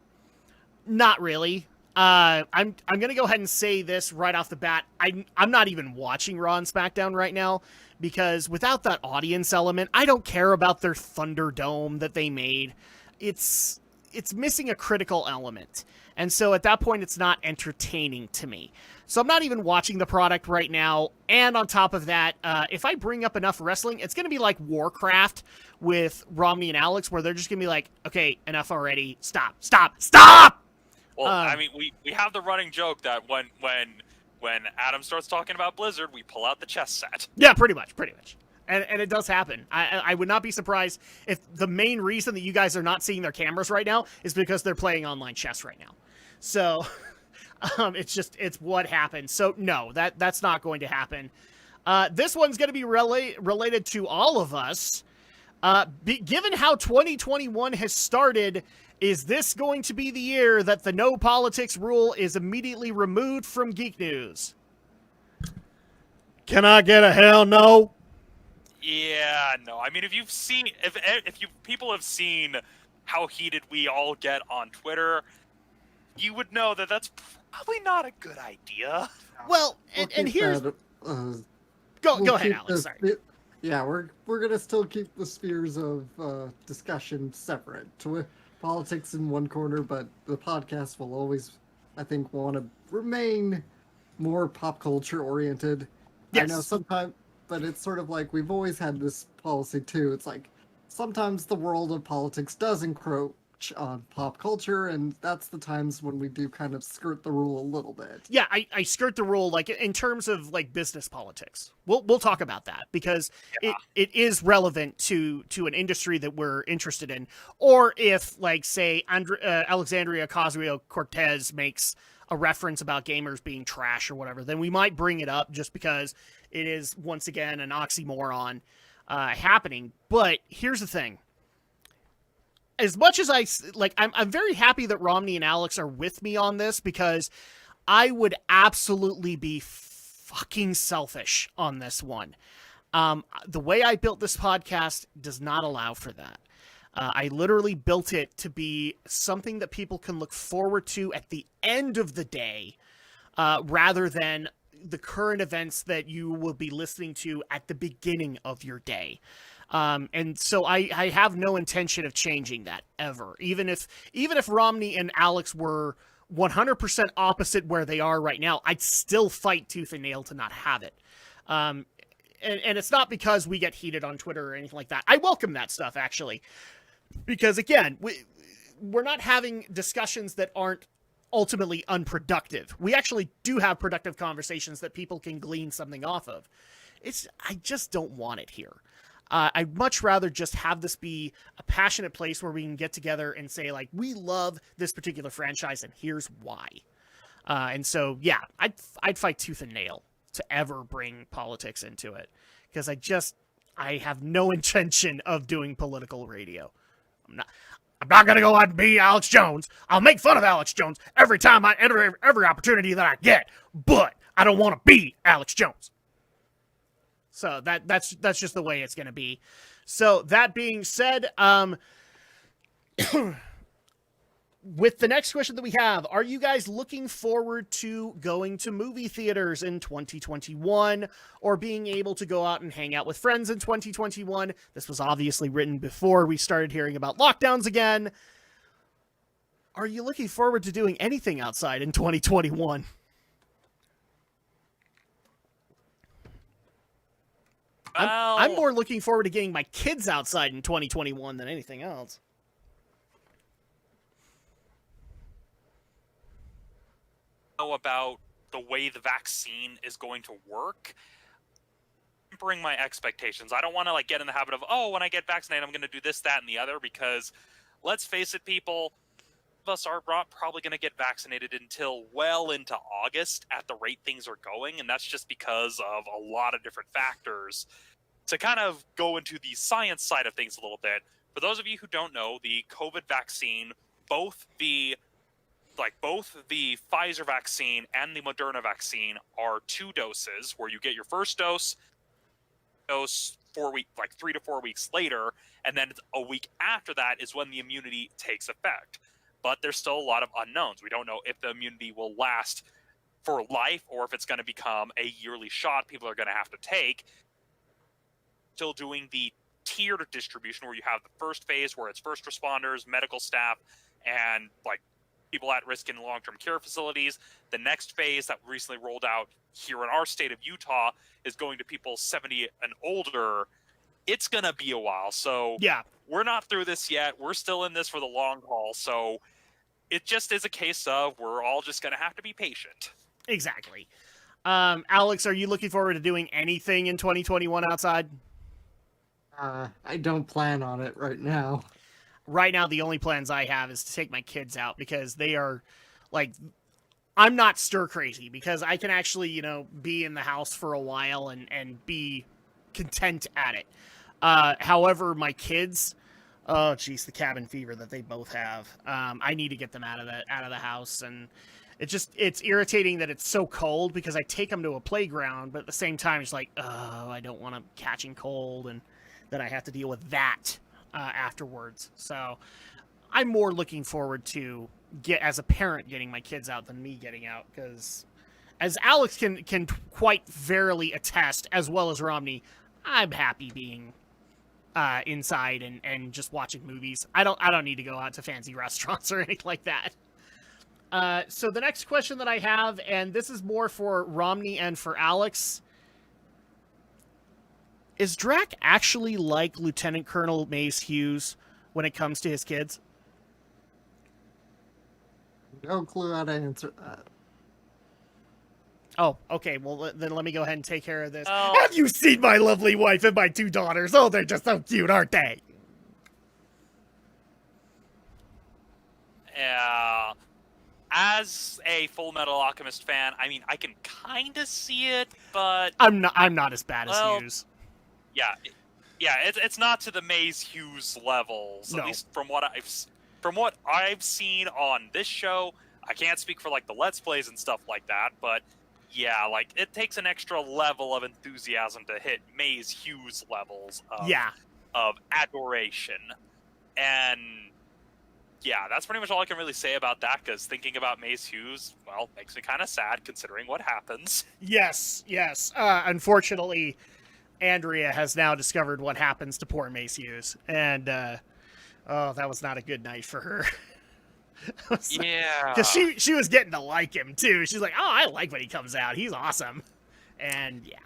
Not really. I'm going to go ahead and say this right off the bat. I'm not even watching Raw and SmackDown right now, because without that audience element, I don't care about their Thunderdome that they made. It's missing a critical element. And so at that point, it's not entertaining to me. So I'm not even watching the product right now. And on top of that, if I bring up enough wrestling, it's going to be like Warcraft with Romney and Alex, where they're just going to be like, okay, enough already. Stop. Well, I mean, we have the running joke that when Adam starts talking about Blizzard, we pull out the chess set. Yeah, pretty much. And it does happen. I would not be surprised if the main reason that you guys are not seeing their cameras right now is because they're playing online chess right now. So it's what happens. So no, that's not going to happen. This one's going to be related to all of us. Given how 2021 has started, is this going to be the year that the no politics rule is immediately removed from Geek News? Can I get a hell no? Yeah, no. I mean, if people have seen how heated we all get on Twitter, you would know that that's probably not a good idea. Well, and here's go ahead, Alex. Sorry. Yeah, we're gonna still keep the spheres of discussion separate. Politics in one corner, but the podcast will always, I think, want to remain more pop culture oriented. Yes. I know sometimes, but it's sort of like we've always had this policy too. It's like sometimes the world of politics does encroach on pop culture, and that's the times when we do kind of skirt the rule a little bit. Yeah, I skirt the rule like in terms of like business politics. We'll talk about that because it is relevant to an industry that we're interested in. Or if like say Alexandria Ocasio-Cortez makes a reference about gamers being trash or whatever, then we might bring it up just because it is once again an oxymoron happening. But here's the thing. As much as I'm very happy that Romney and Alex are with me on this, because I would absolutely be fucking selfish on this one. The way I built this podcast does not allow for that. I literally built it to be something that people can look forward to at the end of the day, rather than the current events that you will be listening to at the beginning of your day. And so I have no intention of changing that ever. Even if Romney and Alex were 100% opposite where they are right now, I'd still fight tooth and nail to not have it. And it's not because we get heated on Twitter or anything like that. I welcome that stuff, actually, because again, we're not having discussions that aren't ultimately unproductive. We actually do have productive conversations that people can glean something off of. I just don't want it here. I'd much rather just have this be a passionate place where we can get together and say, like, we love this particular franchise and here's why. And so, yeah, I'd fight tooth and nail to ever bring politics into it, because I have no intention of doing political radio. I'm not gonna go out and be Alex Jones. I'll make fun of Alex Jones every time I enter every opportunity that I get, but I don't want to be Alex Jones. So that's just the way it's gonna be. So that being said, with the next question that we have, are you guys looking forward to going to movie theaters in 2021 or being able to go out and hang out with friends in 2021? This was obviously written before we started hearing about lockdowns again. Are you looking forward to doing anything outside in 2021? I'm more looking forward to getting my kids outside in 2021 than anything else. About the way the vaccine is going to work, tempering my expectations. I don't want to like get in the habit of, oh, when I get vaccinated, I'm going to do this, that, and the other, because let's face it, people, of us are not probably going to get vaccinated until well into August at the rate things are going, and that's just because of a lot of different factors. To kind of go into the science side of things a little bit, for those of you who don't know, the COVID vaccine, both the Pfizer vaccine and the Moderna vaccine are 2 doses, where you get your first dose 3 to 4 weeks later, and then a week after that is when the immunity takes effect. But there's still a lot of unknowns. We don't know if the immunity will last for life or if it's going to become a yearly shot people are going to have to take. Still doing the tiered distribution, where you have the first phase where it's first responders, medical staff, and like people at risk in long-term care facilities. The next phase that recently rolled out here in our state of Utah is going to people 70 and older. It's going to be a while. So yeah, we're not through this yet. We're still in this for the long haul. So it just is a case of we're all just going to have to be patient. Exactly. Alex, are you looking forward to doing anything in 2021 outside? I don't plan on it right now. Right now, the only plans I have is to take my kids out, because they are like, I'm not stir crazy, because I can actually, be in the house for a while and be content at it. However, my kids, oh geez, the cabin fever that they both have. I need to get them out of the house, and it's irritating that it's so cold, because I take them to a playground, but at the same time, it's like, oh, I don't want them catching cold, and then I have to deal with that afterwards. So I'm more looking forward to as a parent getting my kids out than me getting out, because as Alex can quite verily attest, as well as Romney, I'm happy being inside and just watching movies. I don't need to go out to fancy restaurants or anything like that. So the next question that I have, and this is more for Romney and for Alex, is Drac actually like Lieutenant Colonel Mace Hughes when it comes to his kids? No clue how to answer that. Oh, okay. Well, then let me go ahead and take care of this. Oh. Have you seen my lovely wife and my 2 daughters? Oh, they're just so cute, aren't they? Yeah. As a Full Metal Alchemist fan, I mean, I can kind of see it, but I'm not as bad as Hughes. Yeah, it's not to the Maze Hughes levels. No. At least from what I've seen on this show. I can't speak for like the Let's Plays and stuff like that, but yeah, like it takes an extra level of enthusiasm to hit Maze Hughes levels of adoration. And yeah, that's pretty much all I can really say about that, because thinking about Mace Hughes, well, makes me kind of sad considering what happens. Yes. Unfortunately, Andrea has now discovered what happens to poor Mace Hughes, and that was not a good night for her. Yeah. Because she was getting to like him, too. She's like, oh, I like when he comes out. He's awesome. And, yeah.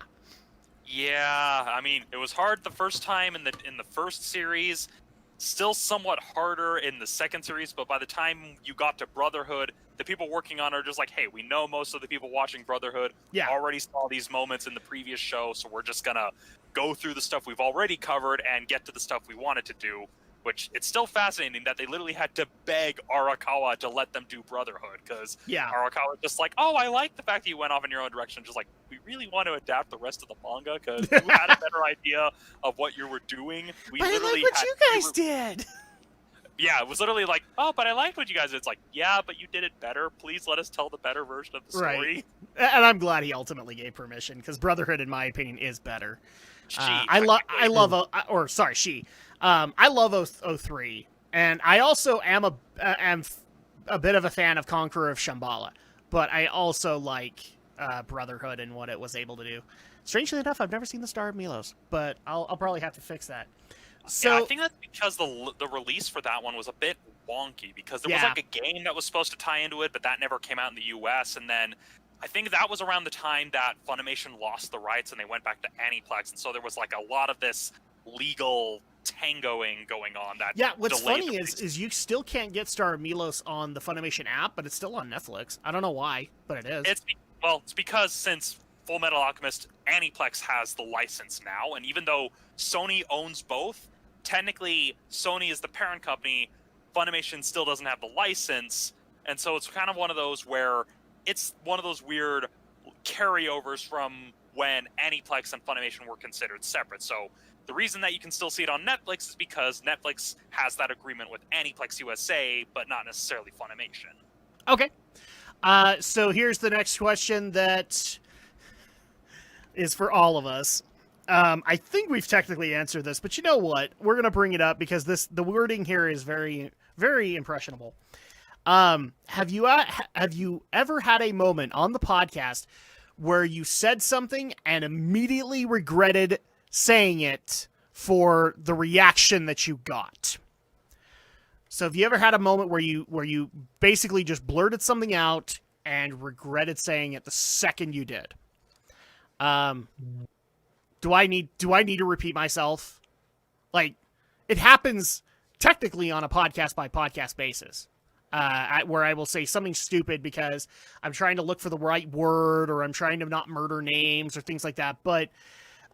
Yeah, I mean, it was hard the first time in the first series, still somewhat harder in the second series, but by the time you got to Brotherhood, the people working on it are just like, hey, we know most of the people watching Brotherhood already saw these moments in the previous show, so we're just gonna go through the stuff we've already covered and get to the stuff we wanted to do. Which, it's still fascinating that they literally had to beg Arakawa to let them do Brotherhood, because Arakawa was just like, oh, I like the fact that you went off in your own direction. Just like, we really want to adapt the rest of the manga, because you had a better idea of what you were doing. I like what you guys did. Yeah, it was literally like, oh, but I liked what you guys did. It's like, yeah, but you did it better. Please let us tell the better version of the story. Right. And I'm glad he ultimately gave permission, because Brotherhood, in my opinion, is better. I love I love 03, and I also am a bit of a fan of Conqueror of Shambhala, but I also like Brotherhood and what it was able to do. Strangely enough, I've never seen the Star of Milos, but I'll probably have to fix that. So yeah, I think that's because the release for that one was a bit wonky, because there was like a game that was supposed to tie into it, but that never came out in the US, and then I think that was around the time that Funimation lost the rights and they went back to Aniplex, and so there was like a lot of this legal tangoing going on. What's funny is you still can't get Star of Milos on the Funimation app, but it's still on Netflix. I don't know why, but it is. It's because since Full Metal Alchemist, Aniplex has the license now, and even though Sony owns both, technically Sony is the parent company, Funimation still doesn't have the license, and so it's kind of one of those where it's one of those weird carryovers from when Aniplex and Funimation were considered separate. So the reason that you can still see it on Netflix is because Netflix has that agreement with Aniplex USA, but not necessarily Funimation. Okay. So here's the next question that is for all of us. I think we've technically answered this, but you know what? We're going to bring it up because the wording here is very, very impressionable. Have you ever had a moment on the podcast where you said something and immediately regretted saying it for the reaction that you got? So have you ever had a moment where you basically just blurted something out and regretted saying it the second you did? Do I need to repeat myself? Like, it happens technically on a podcast by podcast basis, where I will say something stupid because I'm trying to look for the right word, or I'm trying to not murder names or things like that. But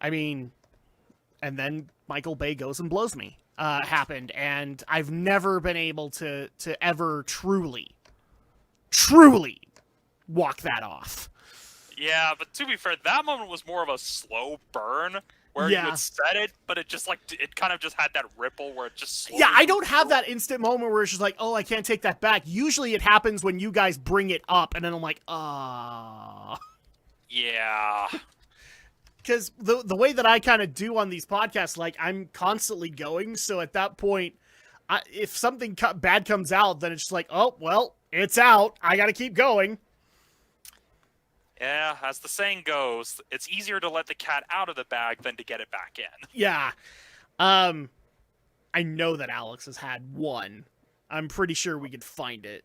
I mean, and then Michael Bay goes and blows me. Happened, and I've never been able to ever truly walk that off. Yeah, but to be fair, that moment was more of a slow burn where you had said it, but it just it kind of just had that ripple where it just slowly I don't have that instant moment where it's just like, oh, I can't take that back. Usually it happens when you guys bring it up, and then I'm like, ah. Yeah. Because the way that I kind of do on these podcasts, like, I'm constantly going, so at that point, if something bad comes out, then it's just like, oh, well, it's out. I got to keep going. Yeah, as the saying goes, it's easier to let the cat out of the bag than to get it back in. Yeah. I know that Alex has had one. I'm pretty sure we could find it.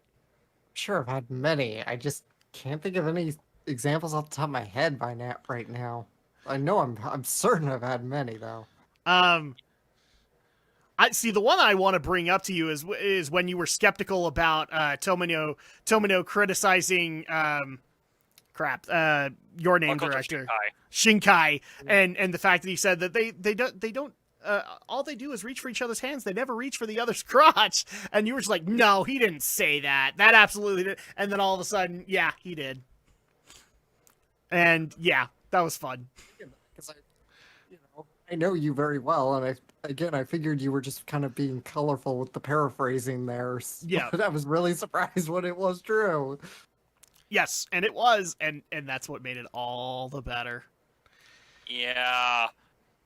Sure, I've had many. I just can't think of any examples off the top of my head right now. I know I'm certain I've had many though. I see the one I want to bring up to you is when you were skeptical about Tomino criticizing your name director Shinkai, and the fact that he said that they don't all they do is reach for each other's hands. They never reach for the other's crotch. And you were just like, no, he didn't say that. That absolutely did. And then all of a sudden, yeah, he did. And yeah, that was fun. Because I know you very well, and I figured you were just kind of being colorful with the paraphrasing there. Yeah, but I was really surprised when it was true. Yes, and it was, and that's what made it all the better. Yeah.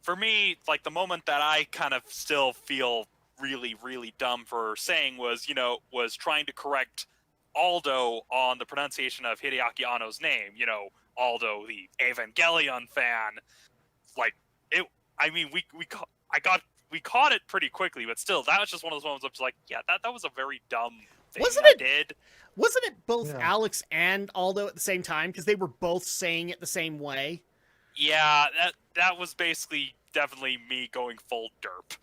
For me, like, the moment that I kind of still feel really, really dumb for saying was trying to correct Aldo on the pronunciation of Hideaki Anno's name. Aldo, the Evangelion fan. Like, it. I mean, we caught it pretty quickly, but still, that was just one of those moments. I was like, yeah, that was a very dumb thing I did. Wasn't it both Alex and Aldo at the same time? Because they were both saying it the same way. Yeah, that was basically definitely me going full derp.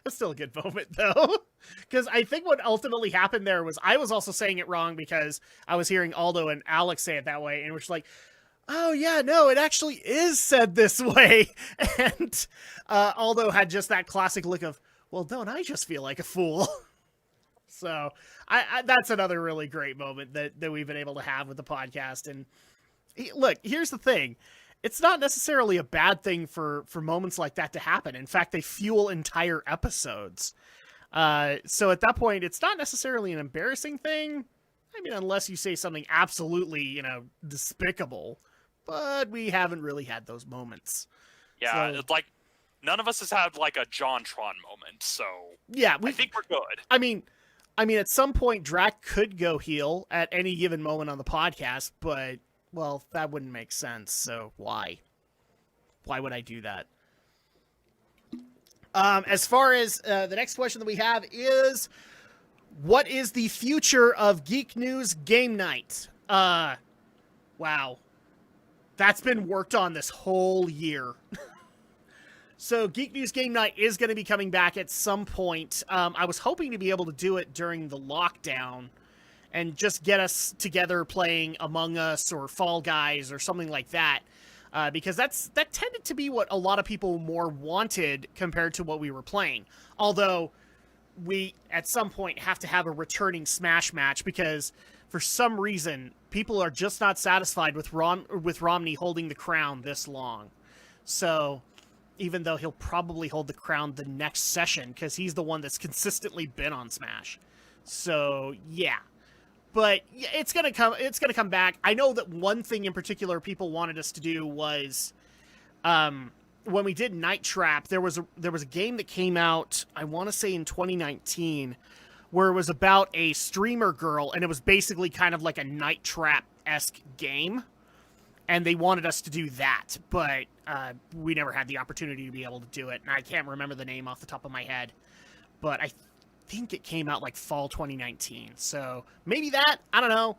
That's still a good moment, though. Because I think what ultimately happened there was I was also saying it wrong because I was hearing Aldo and Alex say it that way, and we're just like, oh, yeah, no, it actually is said this way. And Aldo had just that classic look of, well, don't I just feel like a fool? So that's another really great moment that we've been able to have with the podcast. And look, here's the thing, it's not necessarily a bad thing for moments like that to happen. In fact, they fuel entire episodes. So at that point, it's not necessarily an embarrassing thing. I mean, unless you say something absolutely, despicable. But we haven't really had those moments. Yeah, So, it's like none of us has had like a JonTron moment, so yeah, I think we're good. I mean, at some point, Drac could go heel at any given moment on the podcast, but, well, that wouldn't make sense, so why? Why would I do that? As far as the next question that we have is, what is the future of Geek News Game Night? Wow. That's been worked on this whole year. So Geek News Game Night is going to be coming back at some point. I was hoping to be able to do it during the lockdown and just get us together playing Among Us or Fall Guys or something like that. Because that tended to be what a lot of people more wanted compared to what we were playing. Although we, at some point, have to have a returning Smash match because for some reason, people are just not satisfied with Romney holding the crown this long. So, even though he'll probably hold the crown the next session because he's the one that's consistently been on Smash. So, yeah. But it's gonna come back. I know that one thing in particular people wanted us to do was, when we did Night Trap, there was a game that came out, I want to say in 2019, where it was about a streamer girl, and it was basically kind of like a Night Trap-esque game, and they wanted us to do that, but we never had the opportunity to be able to do it, and I can't remember the name off the top of my head, but I think it came out like fall 2019, so maybe that, I don't know.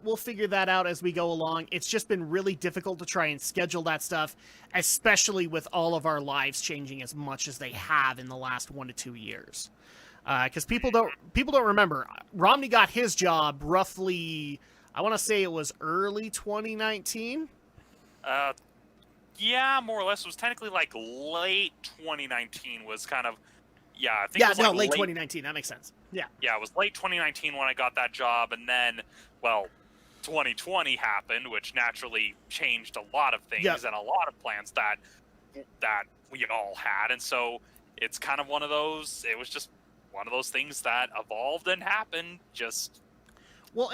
We'll figure that out as we go along. It's just been really difficult to try and schedule that stuff, especially with all of our lives changing as much as they have in the last 1 to 2 years. Because people don't remember. Romney got his job roughly, I want to say it was early 2019. Yeah, more or less. It was technically like late 2019 was kind of, yeah, I think it was like late 2019. That makes sense. Yeah. Yeah, it was late 2019 when I got that job, and then, well, 2020 happened, which naturally changed a lot of things and a lot of plans that we all had, and so it's kind of one of those, it was just one of those things that evolved and happened just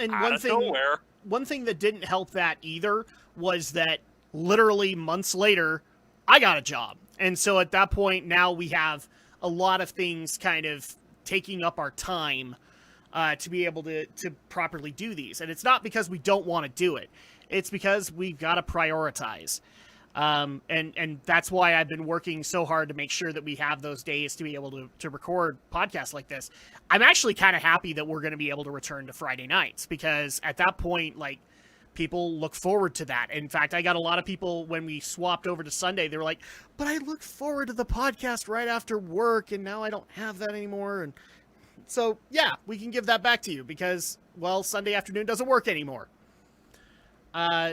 and out of nowhere. One thing that didn't help that either was that literally months later, I got a job. And so at that point, now we have a lot of things kind of taking up our time to be able to properly do these. And it's not because we don't want to do it. It's because we've got to prioritize. And that's why I've been working so hard to make sure that we have those days to be able to record podcasts like this. I'm actually kind of happy that we're going to be able to return to Friday nights because at that point, like, people look forward to that. In fact, I got a lot of people when we swapped over to Sunday, they were like, but I looked forward to the podcast right after work and now I don't have that anymore. And so, yeah, we can give that back to you because, well, Sunday afternoon doesn't work anymore.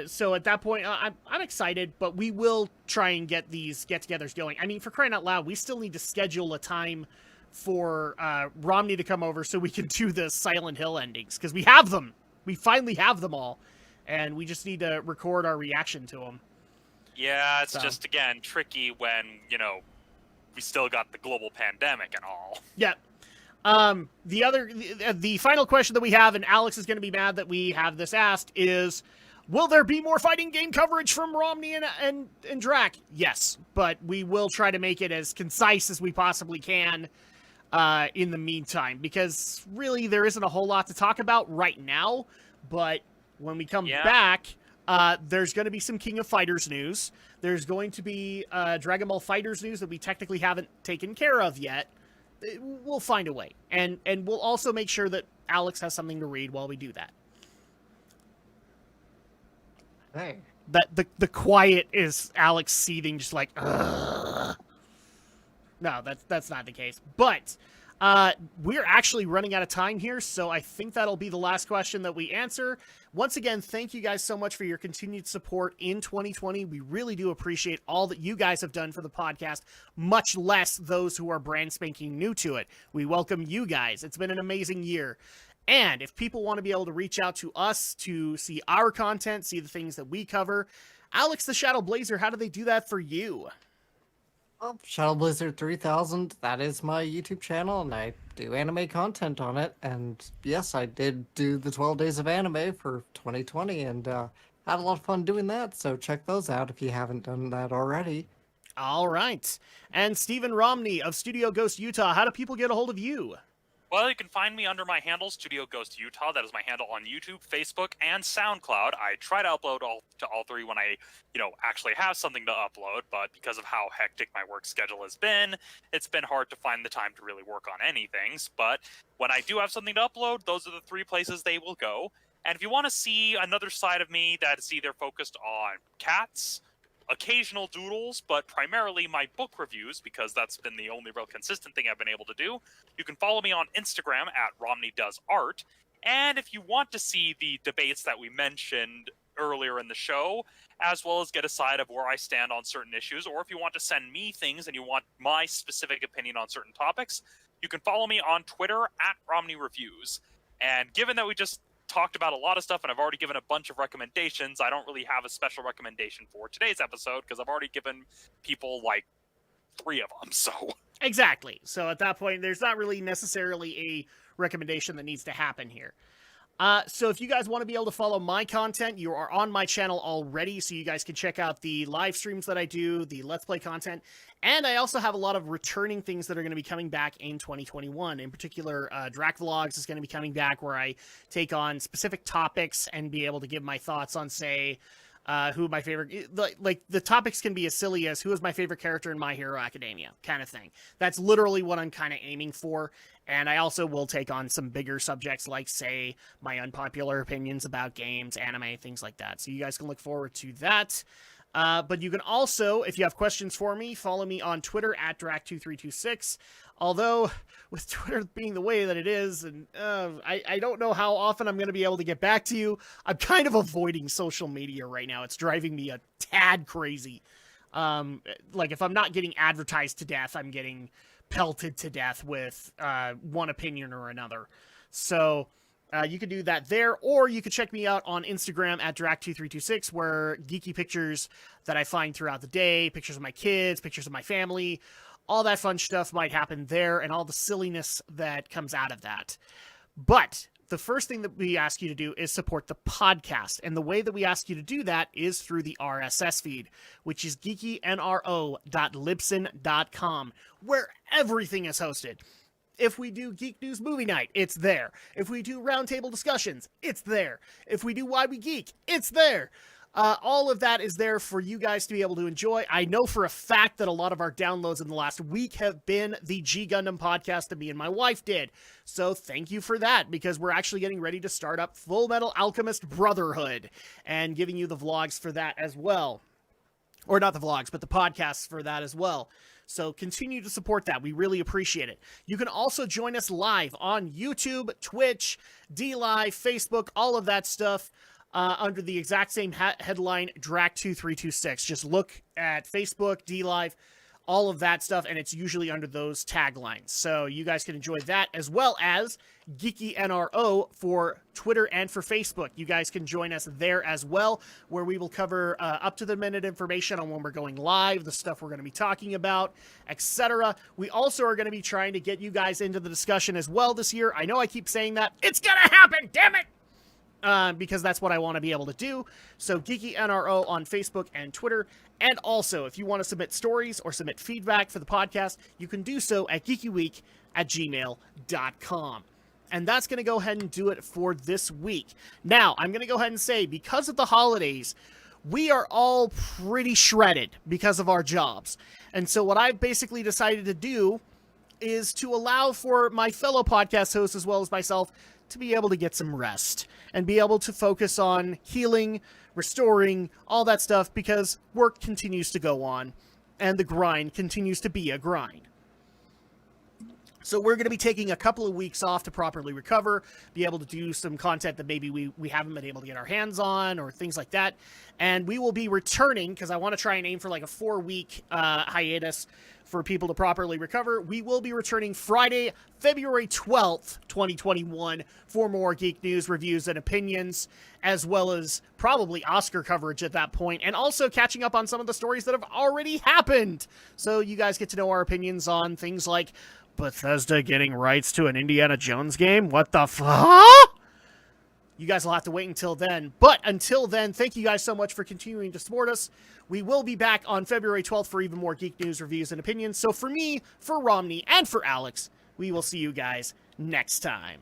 So at that point, I'm excited, but we will try and get these get-togethers going. I mean, for crying out loud, we still need to schedule a time for Romney to come over so we can do the Silent Hill endings, because we have them. We finally have them all, and we just need to record our reaction to them. Yeah, it's just, again, tricky when, we still got the global pandemic and all. Yeah. The final question that we have, and Alex is going to be mad that we have this asked, is, will there be more fighting game coverage from Romney and Drac? Yes, but we will try to make it as concise as we possibly can in the meantime, because really there isn't a whole lot to talk about right now, but when we come back, there's going to be some King of Fighters news. There's going to be Dragon Ball Fighters news that we technically haven't taken care of yet. We'll find a way, and we'll also make sure that Alex has something to read while we do that. Hey. That the quiet is Alex seething, just like, ugh. No, that's not the case. But we're actually running out of time here, so I think that'll be the last question that we answer. Once again, thank you guys so much for your continued support in 2020. We really do appreciate all that you guys have done for the podcast, much less those who are brand spanking new to it. We welcome you guys. It's been an amazing year. And if people want to be able to reach out to us to see our content, see the things that we cover, Alex the Shadow Blazer, how do they do that for you? Well, Shadow Blizzard 3000, that is my YouTube channel, and I do anime content on it. And yes, I did do the 12 Days of Anime for 2020, and had a lot of fun doing that, so check those out if you haven't done that already. All right. And Stephen Romney of Studio Ghost Utah, how do people get a hold of you? Well, you can find me under my handle, Studio Ghost Utah. That is my handle on YouTube, Facebook, and SoundCloud. I try to upload to all three when I, actually have something to upload, but because of how hectic my work schedule has been, it's been hard to find the time to really work on anything. But when I do have something to upload, those are the three places they will go. And if you want to see another side of me that's either focused on cats, occasional doodles, but primarily my book reviews, because that's been the only real consistent thing I've been able to do, you can follow me on Instagram at RomneyDoesArt. And if you want to see the debates that we mentioned earlier in the show, as well as get a side of where I stand on certain issues, or if you want to send me things and you want my specific opinion on certain topics, you can follow me on Twitter at RomneyReviews. And given that we just talked about a lot of stuff and I've already given a bunch of recommendations, I don't really have a special recommendation for today's episode because I've already given people like 3 of them. So Exactly. So at that point, there's not really necessarily a recommendation that needs to happen here. So if you guys want to be able to follow my content, you are on my channel already, so you guys can check out the live streams that I do, the Let's Play content, and I also have a lot of returning things that are going to be coming back in 2021. In particular, Drac Vlogs is going to be coming back, where I take on specific topics and be able to give my thoughts on, say, who my favorite, like the topics can be as silly as who is my favorite character in My Hero Academia kind of thing. That's literally what I'm kind of aiming for. And I also will take on some bigger subjects like, say, my unpopular opinions about games, anime, things like that. So you guys can look forward to that. But you can also, if you have questions for me, follow me on Twitter at Drac2326. Although, with Twitter being the way that it is, and I don't know how often I'm going to be able to get back to you, I'm kind of avoiding social media right now. It's driving me a tad crazy. Like, if I'm not getting advertised to death, I'm getting pelted to death with one opinion or another. So you can do that there, or you can check me out on Instagram at Drac2326, where geeky pictures that I find throughout the day, pictures of my kids, pictures of my family, all that fun stuff might happen there, and all the silliness that comes out of that. But the first thing that we ask you to do is support the podcast. And the way that we ask you to do that is through the RSS feed, which is geekynro.libsyn.com, where everything is hosted. If we do Geek News Movie Night, it's there. If we do roundtable discussions, it's there. If we do Why We Geek, it's there. All of that is there for you guys to be able to enjoy. I know for a fact that a lot of our downloads in the last week have been the G Gundam podcast that me and my wife did. So thank you for that, because we're actually getting ready to start up Full Metal Alchemist Brotherhood and giving you the vlogs for that as well. Or not the vlogs, but the podcasts for that as well. So continue to support that. We really appreciate it. You can also join us live on YouTube, Twitch, DLive, Facebook, all of that stuff. Under the exact same headline, Drac2326. Just look at Facebook, DLive, all of that stuff, and it's usually under those taglines. So you guys can enjoy that, as well as Geeky NRO for Twitter and for Facebook. You guys can join us there as well, where we will cover up-to-the-minute information on when we're going live, the stuff we're going to be talking about, etc. We also are going to be trying to get you guys into the discussion as well this year. I know I keep saying that. It's going to happen, damn it! Because that's what I want to be able to do. So Geeky NRO on Facebook and Twitter. And also, if you want to submit stories or submit feedback for the podcast, you can do so at geekyweek@gmail.com. And that's going to go ahead and do it for this week. Now, I'm going to go ahead and say, because of the holidays, we are all pretty shredded because of our jobs. And so what I've basically decided to do is to allow for my fellow podcast hosts, as well as myself, to be able to get some rest and be able to focus on healing, restoring, all that stuff, because work continues to go on and the grind continues to be a grind. So we're going to be taking a couple of weeks off to properly recover, be able to do some content that maybe we haven't been able to get our hands on or things like that. And we will be returning, because I want to try and aim for like a 4-week hiatus for people to properly recover. We will be returning Friday, February 12th, 2021 for more Geek News, reviews, and opinions, as well as probably Oscar coverage at that point, and also catching up on some of the stories that have already happened. So you guys get to know our opinions on things like Bethesda getting rights to an Indiana Jones game? What the fuck? You guys will have to wait until then. But until then, thank you guys so much for continuing to support us. We will be back on February 12th for even more Geek News, reviews, and opinions. So for me, for Romney, and for Alex, we will see you guys next time.